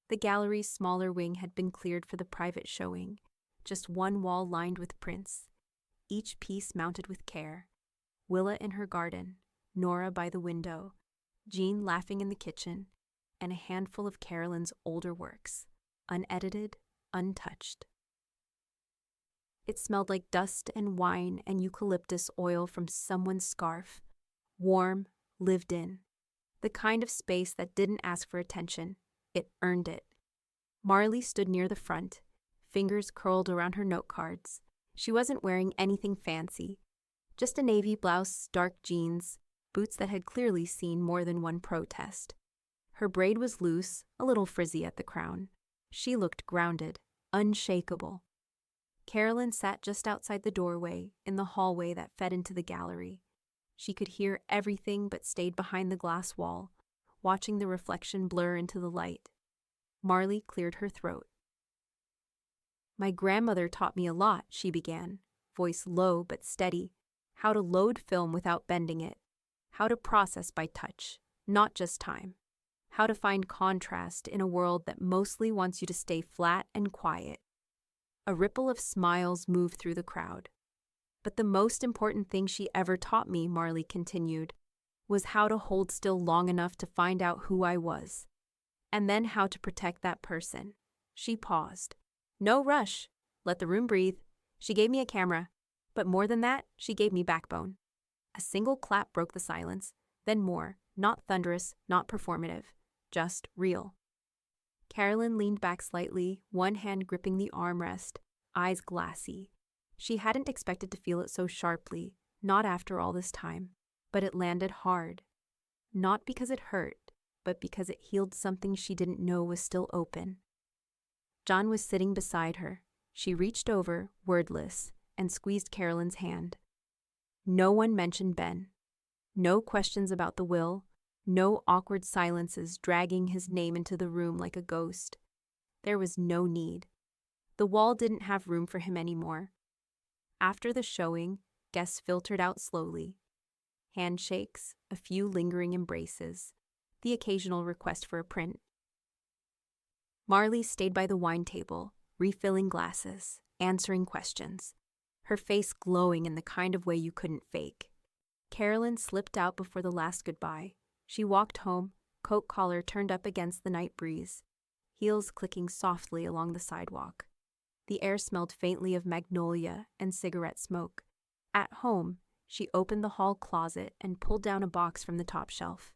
The gallery's smaller wing had been cleared for the private showing, just one wall lined with prints, each piece mounted with care. Willa in her garden, Nora by the window, Jean laughing in the kitchen, and a handful of Carolyn's older works, unedited, untouched. It smelled like dust and wine and eucalyptus oil from someone's scarf, warm, lived in. The kind of space that didn't ask for attention, it earned it. Marley stood near the front, fingers curled around her note cards. She wasn't wearing anything fancy, just a navy blouse, dark jeans, boots that had clearly seen more than one protest. Her braid was loose, a little frizzy at the crown. She looked grounded, unshakable. Carolyn sat just outside the doorway, in the hallway that fed into the gallery. She could hear everything but stayed behind the glass wall, watching the reflection blur into the light. Marley cleared her throat. "My grandmother taught me a lot," she began, voice low but steady. How to load film without bending it. How to process by touch, not just time. How to find contrast in a world that mostly wants you to stay flat and quiet. A ripple of smiles moved through the crowd. "But the most important thing she ever taught me," Marley continued, "was how to hold still long enough to find out who I was. And then how to protect that person." She paused. "No rush. Let the room breathe. She gave me a camera. But more than that, she gave me backbone." A single clap broke the silence, then more, not thunderous, not performative, just real. Carolyn leaned back slightly, one hand gripping the armrest, eyes glassy. She hadn't expected to feel it so sharply, not after all this time, but it landed hard. Not because it hurt, but because it healed something she didn't know was still open. John was sitting beside her. She reached over, wordless, and squeezed Carolyn's hand. No one mentioned Ben. No questions about the will. No awkward silences dragging his name into the room like a ghost. There was no need. The wall didn't have room for him anymore. After the showing, guests filtered out slowly. Handshakes, a few lingering embraces, the occasional request for a print. Marley stayed by the wine table, refilling glasses, answering questions, her face glowing in the kind of way you couldn't fake. Carolyn slipped out before the last goodbye. She walked home, coat collar turned up against the night breeze, heels clicking softly along the sidewalk. The air smelled faintly of magnolia and cigarette smoke. At home, she opened the hall closet and pulled down a box from the top shelf.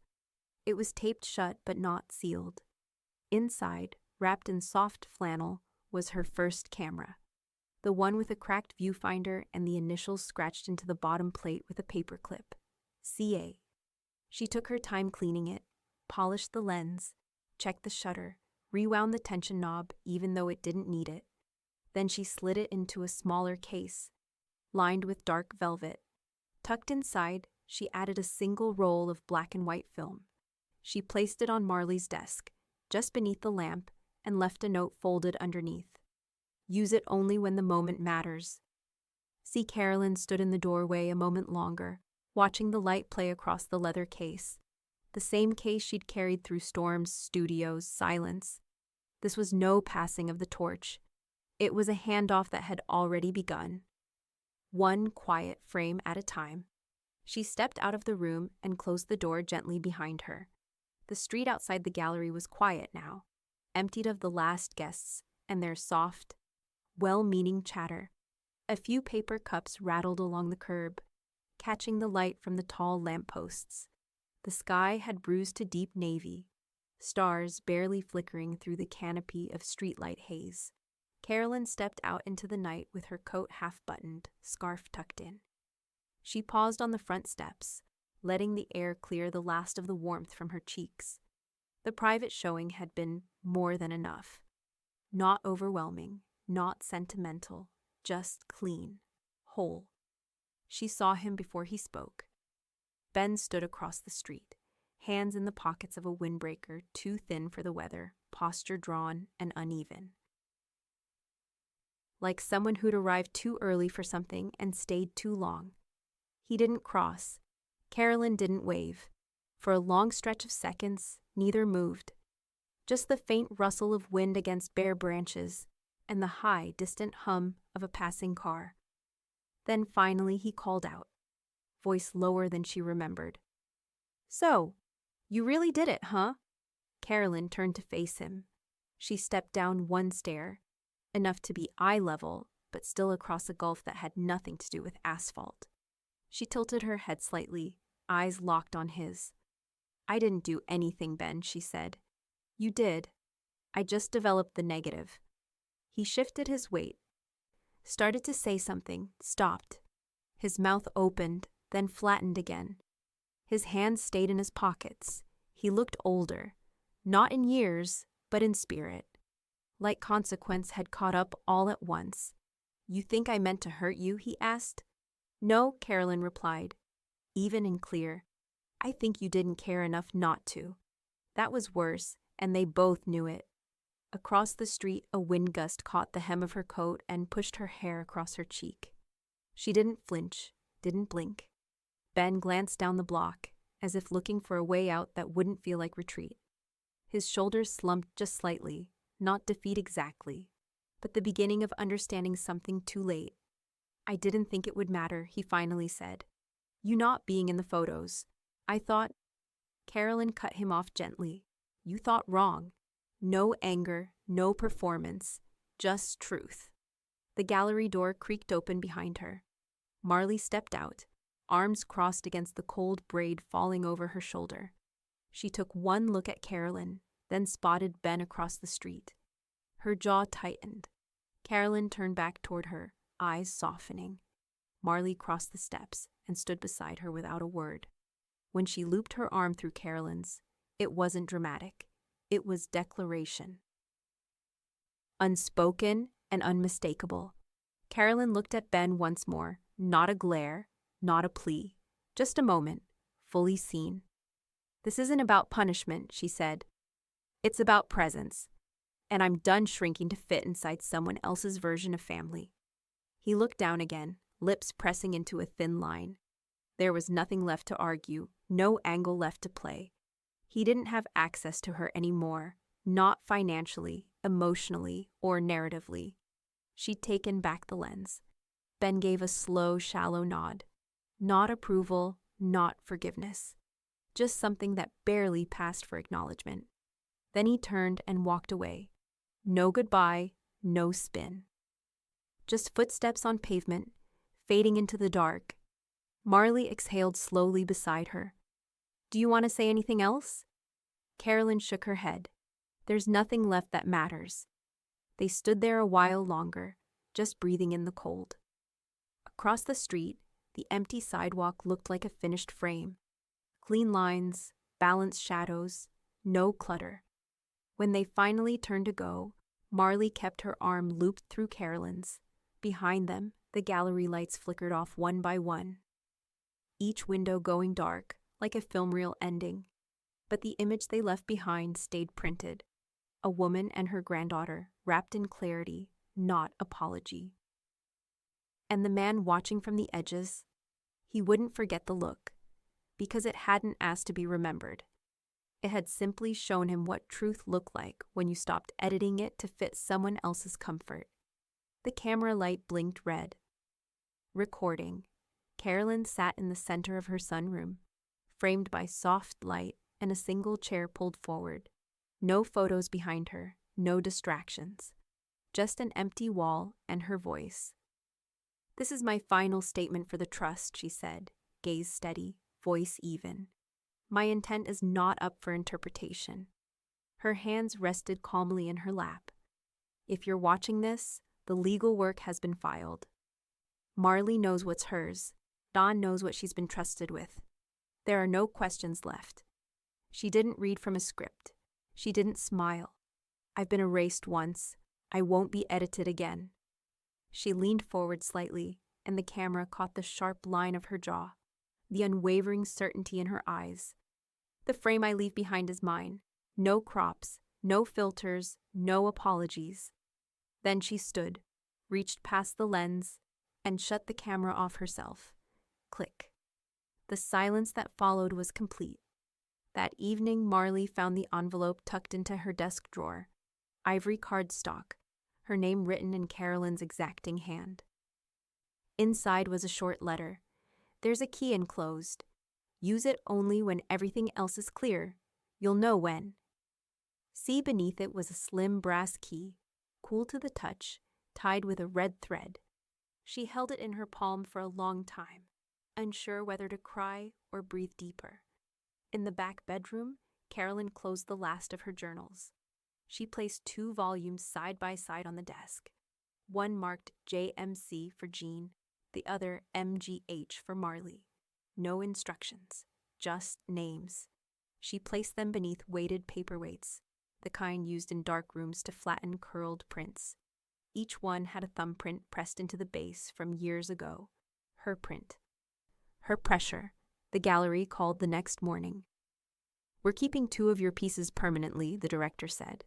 It was taped shut but not sealed. Inside, wrapped in soft flannel, was her first camera. The one with a cracked viewfinder and the initials scratched into the bottom plate with a paperclip. CA. She took her time cleaning it, polished the lens, checked the shutter, rewound the tension knob even though it didn't need it. Then she slid it into a smaller case, lined with dark velvet. Tucked inside, she added a single roll of black and white film. She placed it on Marley's desk, just beneath the lamp, and left a note folded underneath. Use it only when the moment matters. See, Carolyn stood in the doorway a moment longer, watching the light play across the leather case. The same case she'd carried through storms, studios, silence. This was no passing of the torch. It was a handoff that had already begun. One quiet frame at a time. She stepped out of the room and closed the door gently behind her. The street outside the gallery was quiet now, emptied of the last guests and their soft, well-meaning chatter. A few paper cups rattled along the curb, catching the light from the tall lampposts. The sky had bruised to deep navy, stars barely flickering through the canopy of streetlight haze. Carolyn stepped out into the night with her coat half-buttoned, scarf tucked in. She paused on the front steps, letting the air clear the last of the warmth from her cheeks. The private showing had been more than enough. Not overwhelming, not sentimental, just clean, whole. She saw him before he spoke. Ben stood across the street, hands in the pockets of a windbreaker too thin for the weather, posture drawn and uneven. Like someone who'd arrived too early for something and stayed too long. He didn't cross. Carolyn didn't wave. For a long stretch of seconds, neither moved. Just the faint rustle of wind against bare branches and the high, distant hum of a passing car. Then finally he called out, voice lower than she remembered. "So, you really did it, huh?" Carolyn turned to face him. She stepped down one stair, enough to be eye level, but still across a gulf that had nothing to do with asphalt. She tilted her head slightly, eyes locked on his. "I didn't do anything, Ben," she said. "You did. I just developed the negative." He shifted his weight, started to say something, stopped. His mouth opened, then flattened again. His hands stayed in his pockets. He looked older, not in years, but in spirit. Like consequence had caught up all at once. "You think I meant to hurt you?" he asked. "No," Carolyn replied, even and clear. "I think you didn't care enough not to." That was worse, and they both knew it. Across the street, a wind gust caught the hem of her coat and pushed her hair across her cheek. She didn't flinch, didn't blink. Ben glanced down the block, as if looking for a way out that wouldn't feel like retreat. His shoulders slumped just slightly, not defeat exactly, but the beginning of understanding something too late. "I didn't think it would matter," he finally said. "You not being in the photos. I thought—" Carolyn cut him off gently. "You thought wrong. No anger, no performance, just truth." The gallery door creaked open behind her. Marley stepped out, arms crossed against the cold braid falling over her shoulder. She took one look at Carolyn, then spotted Ben across the street. Her jaw tightened. Carolyn turned back toward her, eyes softening. Marley crossed the steps and stood beside her without a word. When she looped her arm through Carolyn's, it wasn't dramatic. It was declaration. Unspoken and unmistakable. Carolyn looked at Ben once more, not a glare, not a plea, just a moment, fully seen. "This isn't about punishment," she said. "It's about presence, and I'm done shrinking to fit inside someone else's version of family." He looked down again, lips pressing into a thin line. There was nothing left to argue, no angle left to play. He didn't have access to her anymore, not financially, emotionally, or narratively. She'd taken back the lens. Ben gave a slow, shallow nod. Not approval, not forgiveness. Just something that barely passed for acknowledgement. Then he turned and walked away. No goodbye, no spin. Just footsteps on pavement, fading into the dark. Marley exhaled slowly beside her. "Do you want to say anything else?" Carolyn shook her head. "There's nothing left that matters." They stood there a while longer, just breathing in the cold. Across the street, the empty sidewalk looked like a finished frame. Clean lines, balanced shadows, no clutter. When they finally turned to go, Marley kept her arm looped through Carolyn's. Behind them, the gallery lights flickered off one by one, each window going dark, like a film reel ending. But the image they left behind stayed printed. A woman and her granddaughter, wrapped in clarity, not apology. And the man watching from the edges, he wouldn't forget the look, because it hadn't asked to be remembered. It had simply shown him what truth looked like when you stopped editing it to fit someone else's comfort. The camera light blinked red. Recording. Carolyn sat in the center of her sunroom, framed by soft light and a single chair pulled forward. No photos behind her, no distractions. Just an empty wall and her voice. "This is my final statement for the trust," she said, gaze steady, voice even. "My intent is not up for interpretation." Her hands rested calmly in her lap. "If you're watching this, the legal work has been filed. Marley knows what's hers. Dawn knows what she's been trusted with. There are no questions left. She didn't read from a script. She didn't smile. I've been erased once. I won't be edited again." She leaned forward slightly, and the camera caught the sharp line of her jaw, the unwavering certainty in her eyes. "The frame I leave behind is mine. No crops, no filters, no apologies." Then she stood, reached past the lens, and shut the camera off herself. Click. The silence that followed was complete. That evening, Marley found the envelope tucked into her desk drawer. Ivory cardstock, her name written in Carolyn's exacting hand. Inside was a short letter. There's a key enclosed. Use it only when everything else is clear. You'll know when. See, beneath it was a slim brass key, cool to the touch, tied with a red thread. She held it in her palm for a long time, unsure whether to cry or breathe deeper. In the back bedroom, Carolyn closed the last of her journals. She placed 2 volumes side by side on the desk. One marked JMC for Jean, the other MGH for Marley. No instructions, just names. She placed them beneath weighted paperweights, the kind used in dark rooms to flatten curled prints. Each one had a thumbprint pressed into the base from years ago. Her print. Her pressure, the gallery called the next morning. We're keeping 2 of your pieces permanently, the director said.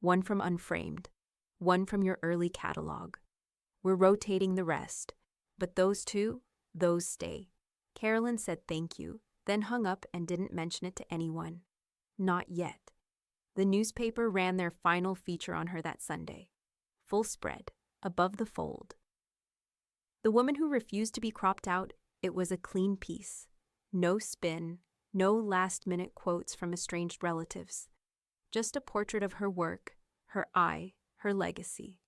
One from Unframed, one from your early catalog. We're rotating the rest, but those 2, those stay. Carolyn said thank you, then hung up and didn't mention it to anyone. Not yet. The newspaper ran their final feature on her that Sunday. Full spread, above the fold. The woman who refused to be cropped out, it was a clean piece. No spin, no last-minute quotes from estranged relatives. Just a portrait of her work, her eye, her legacy.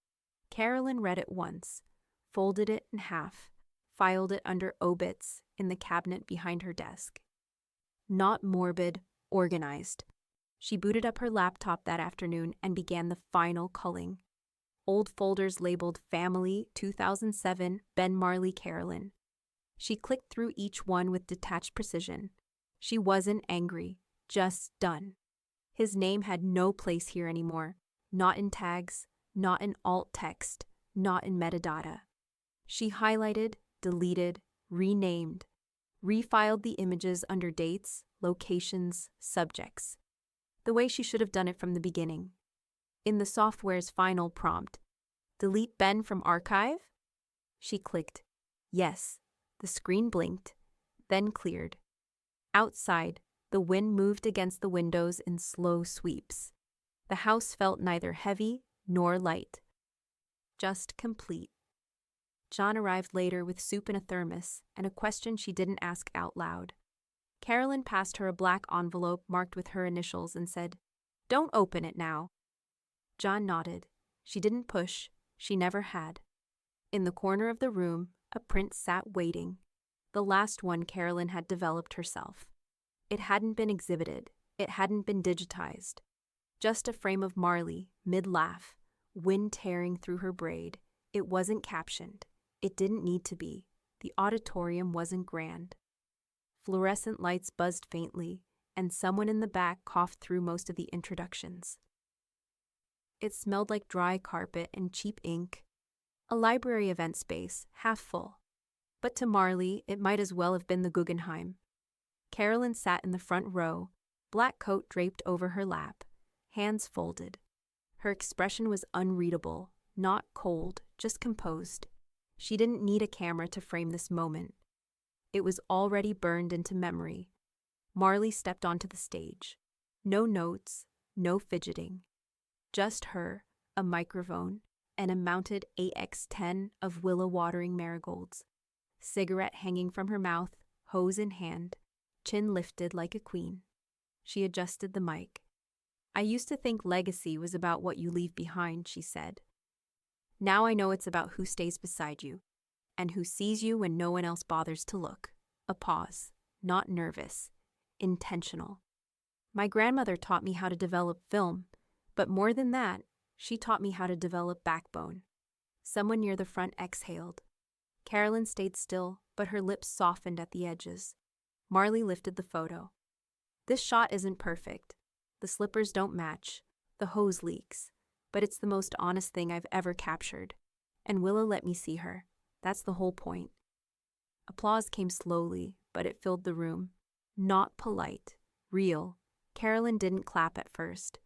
Carolyn read it once, folded it in half, filed it under obits in the cabinet behind her desk. Not morbid, organized. She booted up her laptop that afternoon and began the final culling. Old folders labeled Family 2007 Ben Marley Carolyn. She clicked through each one with detached precision. She wasn't angry, just done. His name had no place here anymore, not in tags, not in alt text, not in metadata. She highlighted, deleted, renamed, refiled the images under dates, locations, subjects, the way she should have done it from the beginning. In the software's final prompt, delete Ben from archive? She clicked, yes. The screen blinked, then cleared. Outside, the wind moved against the windows in slow sweeps. The house felt neither heavy nor light, just complete. John arrived later with soup in a thermos and a question she didn't ask out loud. Carolyn passed her a black envelope marked with her initials and said, "Don't open it now." John nodded. She didn't push. She never had. In the corner of the room, a print sat waiting, the last one Carolyn had developed herself. It hadn't been exhibited. It hadn't been digitized. Just a frame of Marley, mid-laugh, wind tearing through her braid. It wasn't captioned. It didn't need to be. The auditorium wasn't grand. Fluorescent lights buzzed faintly, and someone in the back coughed through most of the introductions. It smelled like dry carpet and cheap ink. A library event space, half full. But to Marley, it might as well have been the Guggenheim. Carolyn sat in the front row, black coat draped over her lap, hands folded. Her expression was unreadable, not cold, just composed. She didn't need a camera to frame this moment. It was already burned into memory. Marley stepped onto the stage. No notes, no fidgeting. Just her, a microphone, and a mounted AX-10 of willow-watering marigolds. Cigarette hanging from her mouth, hose in hand, chin lifted like a queen. She adjusted the mic. "I used to think legacy was about what you leave behind," she said. "Now I know it's about who stays beside you, and who sees you when no one else bothers to look." A pause, not nervous, intentional. "My grandmother taught me how to develop film, but more than that, she taught me how to develop backbone." Someone near the front exhaled. Carolyn stayed still, but her lips softened at the edges. Marley lifted the photo. "This shot isn't perfect. The slippers don't match. The hose leaks. But it's the most honest thing I've ever captured. And Willa let me see her. That's the whole point." Applause came slowly, but it filled the room. Not polite. Real. Carolyn didn't clap at first.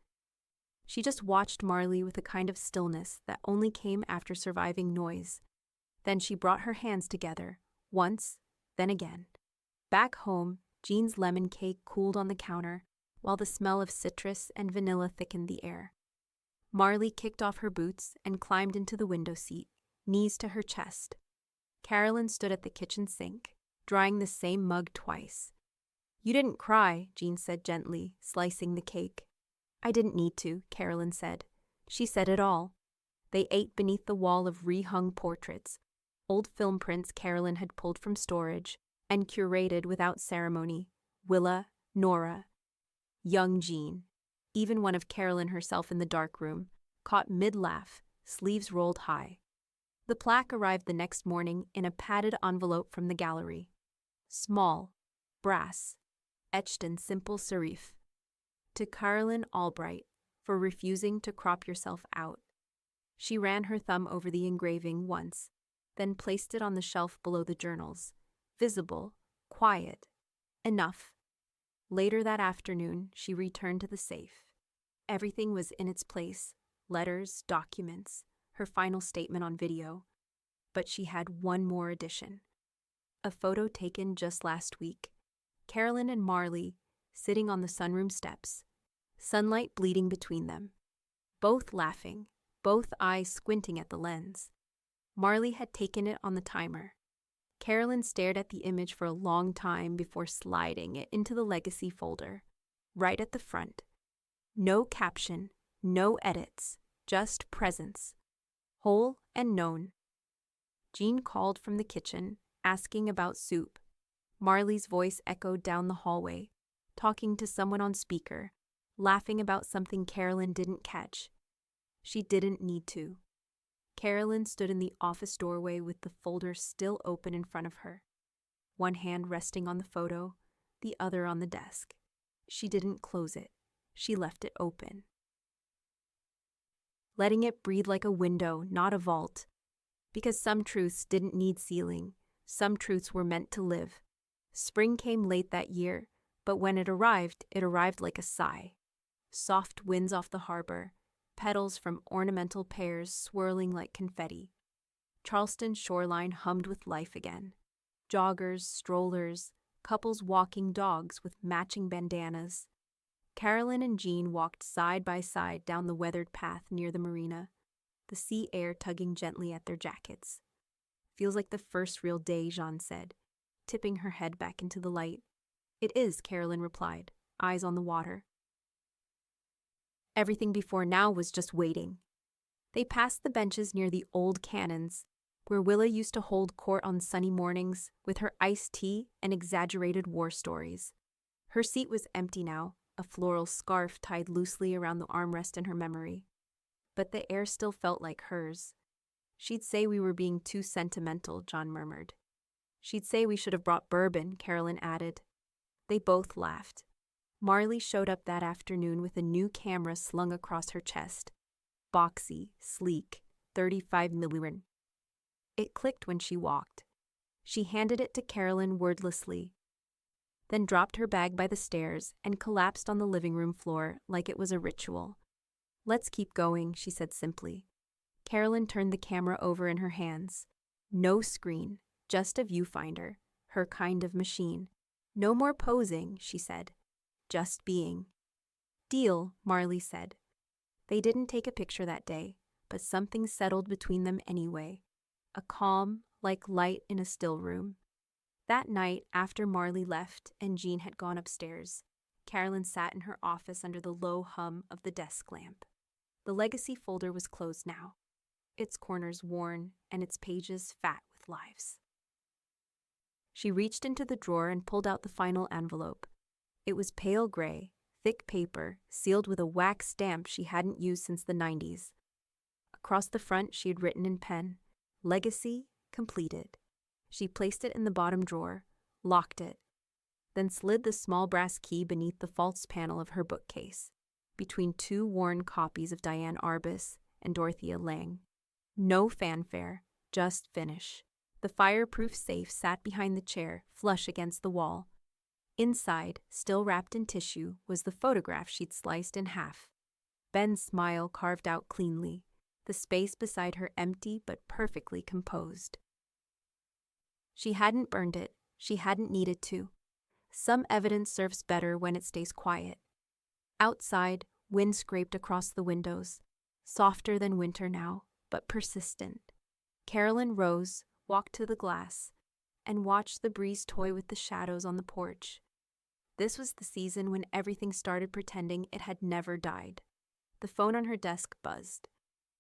She just watched Marley with a kind of stillness that only came after surviving noise. Then she brought her hands together, once, then again. Back home, Jean's lemon cake cooled on the counter, while the smell of citrus and vanilla thickened the air. Marley kicked off her boots and climbed into the window seat, knees to her chest. Carolyn stood at the kitchen sink, drying the same mug twice. "You didn't cry," Jean said gently, slicing the cake. "I didn't need to," Carolyn said. She said it all. They ate beneath the wall of rehung portraits, old film prints Carolyn had pulled from storage and curated without ceremony. Willa, Nora, young Jean, even one of Carolyn herself in the dark room, caught mid-laugh, sleeves rolled high. The plaque arrived the next morning in a padded envelope from the gallery. Small, brass, etched in simple serif. To Carolyn Albright, for refusing to crop yourself out. She ran her thumb over the engraving once, then placed it on the shelf below the journals. Visible, quiet, enough. Later that afternoon, she returned to the safe. Everything was in its place, letters, documents, her final statement on video. But she had one more addition. A photo taken just last week. Carolyn and Marley sitting on the sunroom steps, sunlight bleeding between them. Both laughing, both eyes squinting at the lens. Marley had taken it on the timer. Carolyn stared at the image for a long time before sliding it into the legacy folder, right at the front. No caption, no edits, just presence. Whole and known. Jean called from the kitchen, asking about soup. Marley's voice echoed down the hallway, talking to someone on speaker, laughing about something Carolyn didn't catch. She didn't need to. Carolyn stood in the office doorway with the folder still open in front of her, one hand resting on the photo, the other on the desk. She didn't close it. She left it open, letting it breathe like a window, not a vault. Because some truths didn't need sealing, some truths were meant to live. Spring came late that year, but when it arrived like a sigh. Soft winds off the harbor, petals from ornamental pears swirling like confetti. Charleston's shoreline hummed with life again. Joggers, strollers, couples walking dogs with matching bandanas. Carolyn and Jean walked side by side down the weathered path near the marina, the sea air tugging gently at their jackets. "Feels like the first real day," Jean said, tipping her head back into the light. "It is," Carolyn replied, eyes on the water. Everything before now was just waiting. They passed the benches near the old cannons, where Willa used to hold court on sunny mornings with her iced tea and exaggerated war stories. Her seat was empty now, a floral scarf tied loosely around the armrest in her memory. But the air still felt like hers. "She'd say we were being too sentimental," John murmured. "She'd say we should have brought bourbon," Carolyn added. They both laughed. Marley showed up that afternoon with a new camera slung across her chest. Boxy, sleek, 35mm. It clicked when she walked. She handed it to Carolyn wordlessly, then dropped her bag by the stairs and collapsed on the living room floor like it was a ritual. "Let's keep going," she said simply. Carolyn turned the camera over in her hands. No screen, just a viewfinder, her kind of machine. "No more posing," she said. "Just being." "Deal," Marley said. They didn't take a picture that day, but something settled between them anyway. A calm, like light in a still room. That night, after Marley left and Jean had gone upstairs, Carolyn sat in her office under the low hum of the desk lamp. The legacy folder was closed now, its corners worn and its pages fat with lives. She reached into the drawer and pulled out the final envelope. It was pale gray, thick paper, sealed with a wax stamp she hadn't used since the 90s. Across the front she had written in pen, "Legacy completed." She placed it in the bottom drawer, locked it, then slid the small brass key beneath the false panel of her bookcase, between two worn copies of Diane Arbus and Dorothea Lange. No fanfare, just finish. The fireproof safe sat behind the chair, flush against the wall. Inside, still wrapped in tissue, was the photograph she'd sliced in half. Ben's smile carved out cleanly, the space beside her empty but perfectly composed. She hadn't burned it. She hadn't needed to. Some evidence serves better when it stays quiet. Outside, wind scraped across the windows, softer than winter now, but persistent. Carolyn rose, walked to the glass, and watched the breeze toy with the shadows on the porch. This was the season when everything started pretending it had never died. The phone on her desk buzzed.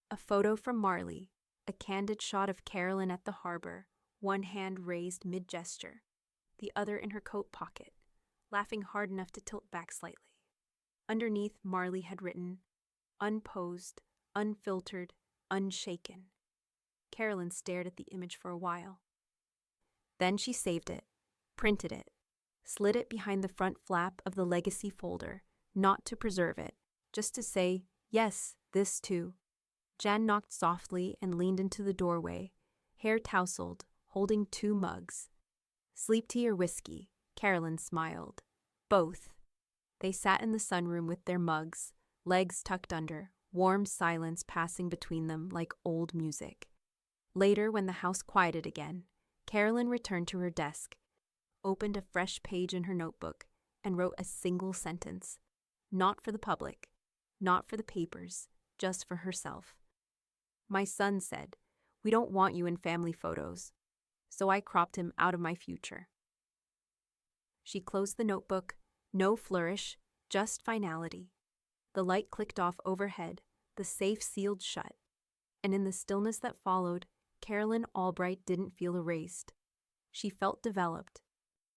A photo from Marley, a candid shot of Carolyn at the harbor, one hand raised mid-gesture, the other in her coat pocket, laughing hard enough to tilt back slightly. Underneath, Marley had written, "Unposed, unfiltered, unshaken." Carolyn stared at the image for a while. Then she saved it, printed it, slid it behind the front flap of the legacy folder, not to preserve it, just to say, yes, this too. Jan knocked softly and leaned into the doorway, hair tousled, holding 2 mugs. "Sleep tea or whiskey?" Carolyn smiled. "Both." They sat in the sunroom with their mugs, legs tucked under, warm silence passing between them like old music. Later, when the house quieted again, Carolyn returned to her desk, opened a fresh page in her notebook, and wrote a single sentence. Not for the public, not for the papers, just for herself. "My son said, 'We don't want you in family photos,' so I cropped him out of my future." She closed the notebook, no flourish, just finality. The light clicked off overhead, the safe sealed shut, and in the stillness that followed, Carolyn Albright didn't feel erased. She felt developed,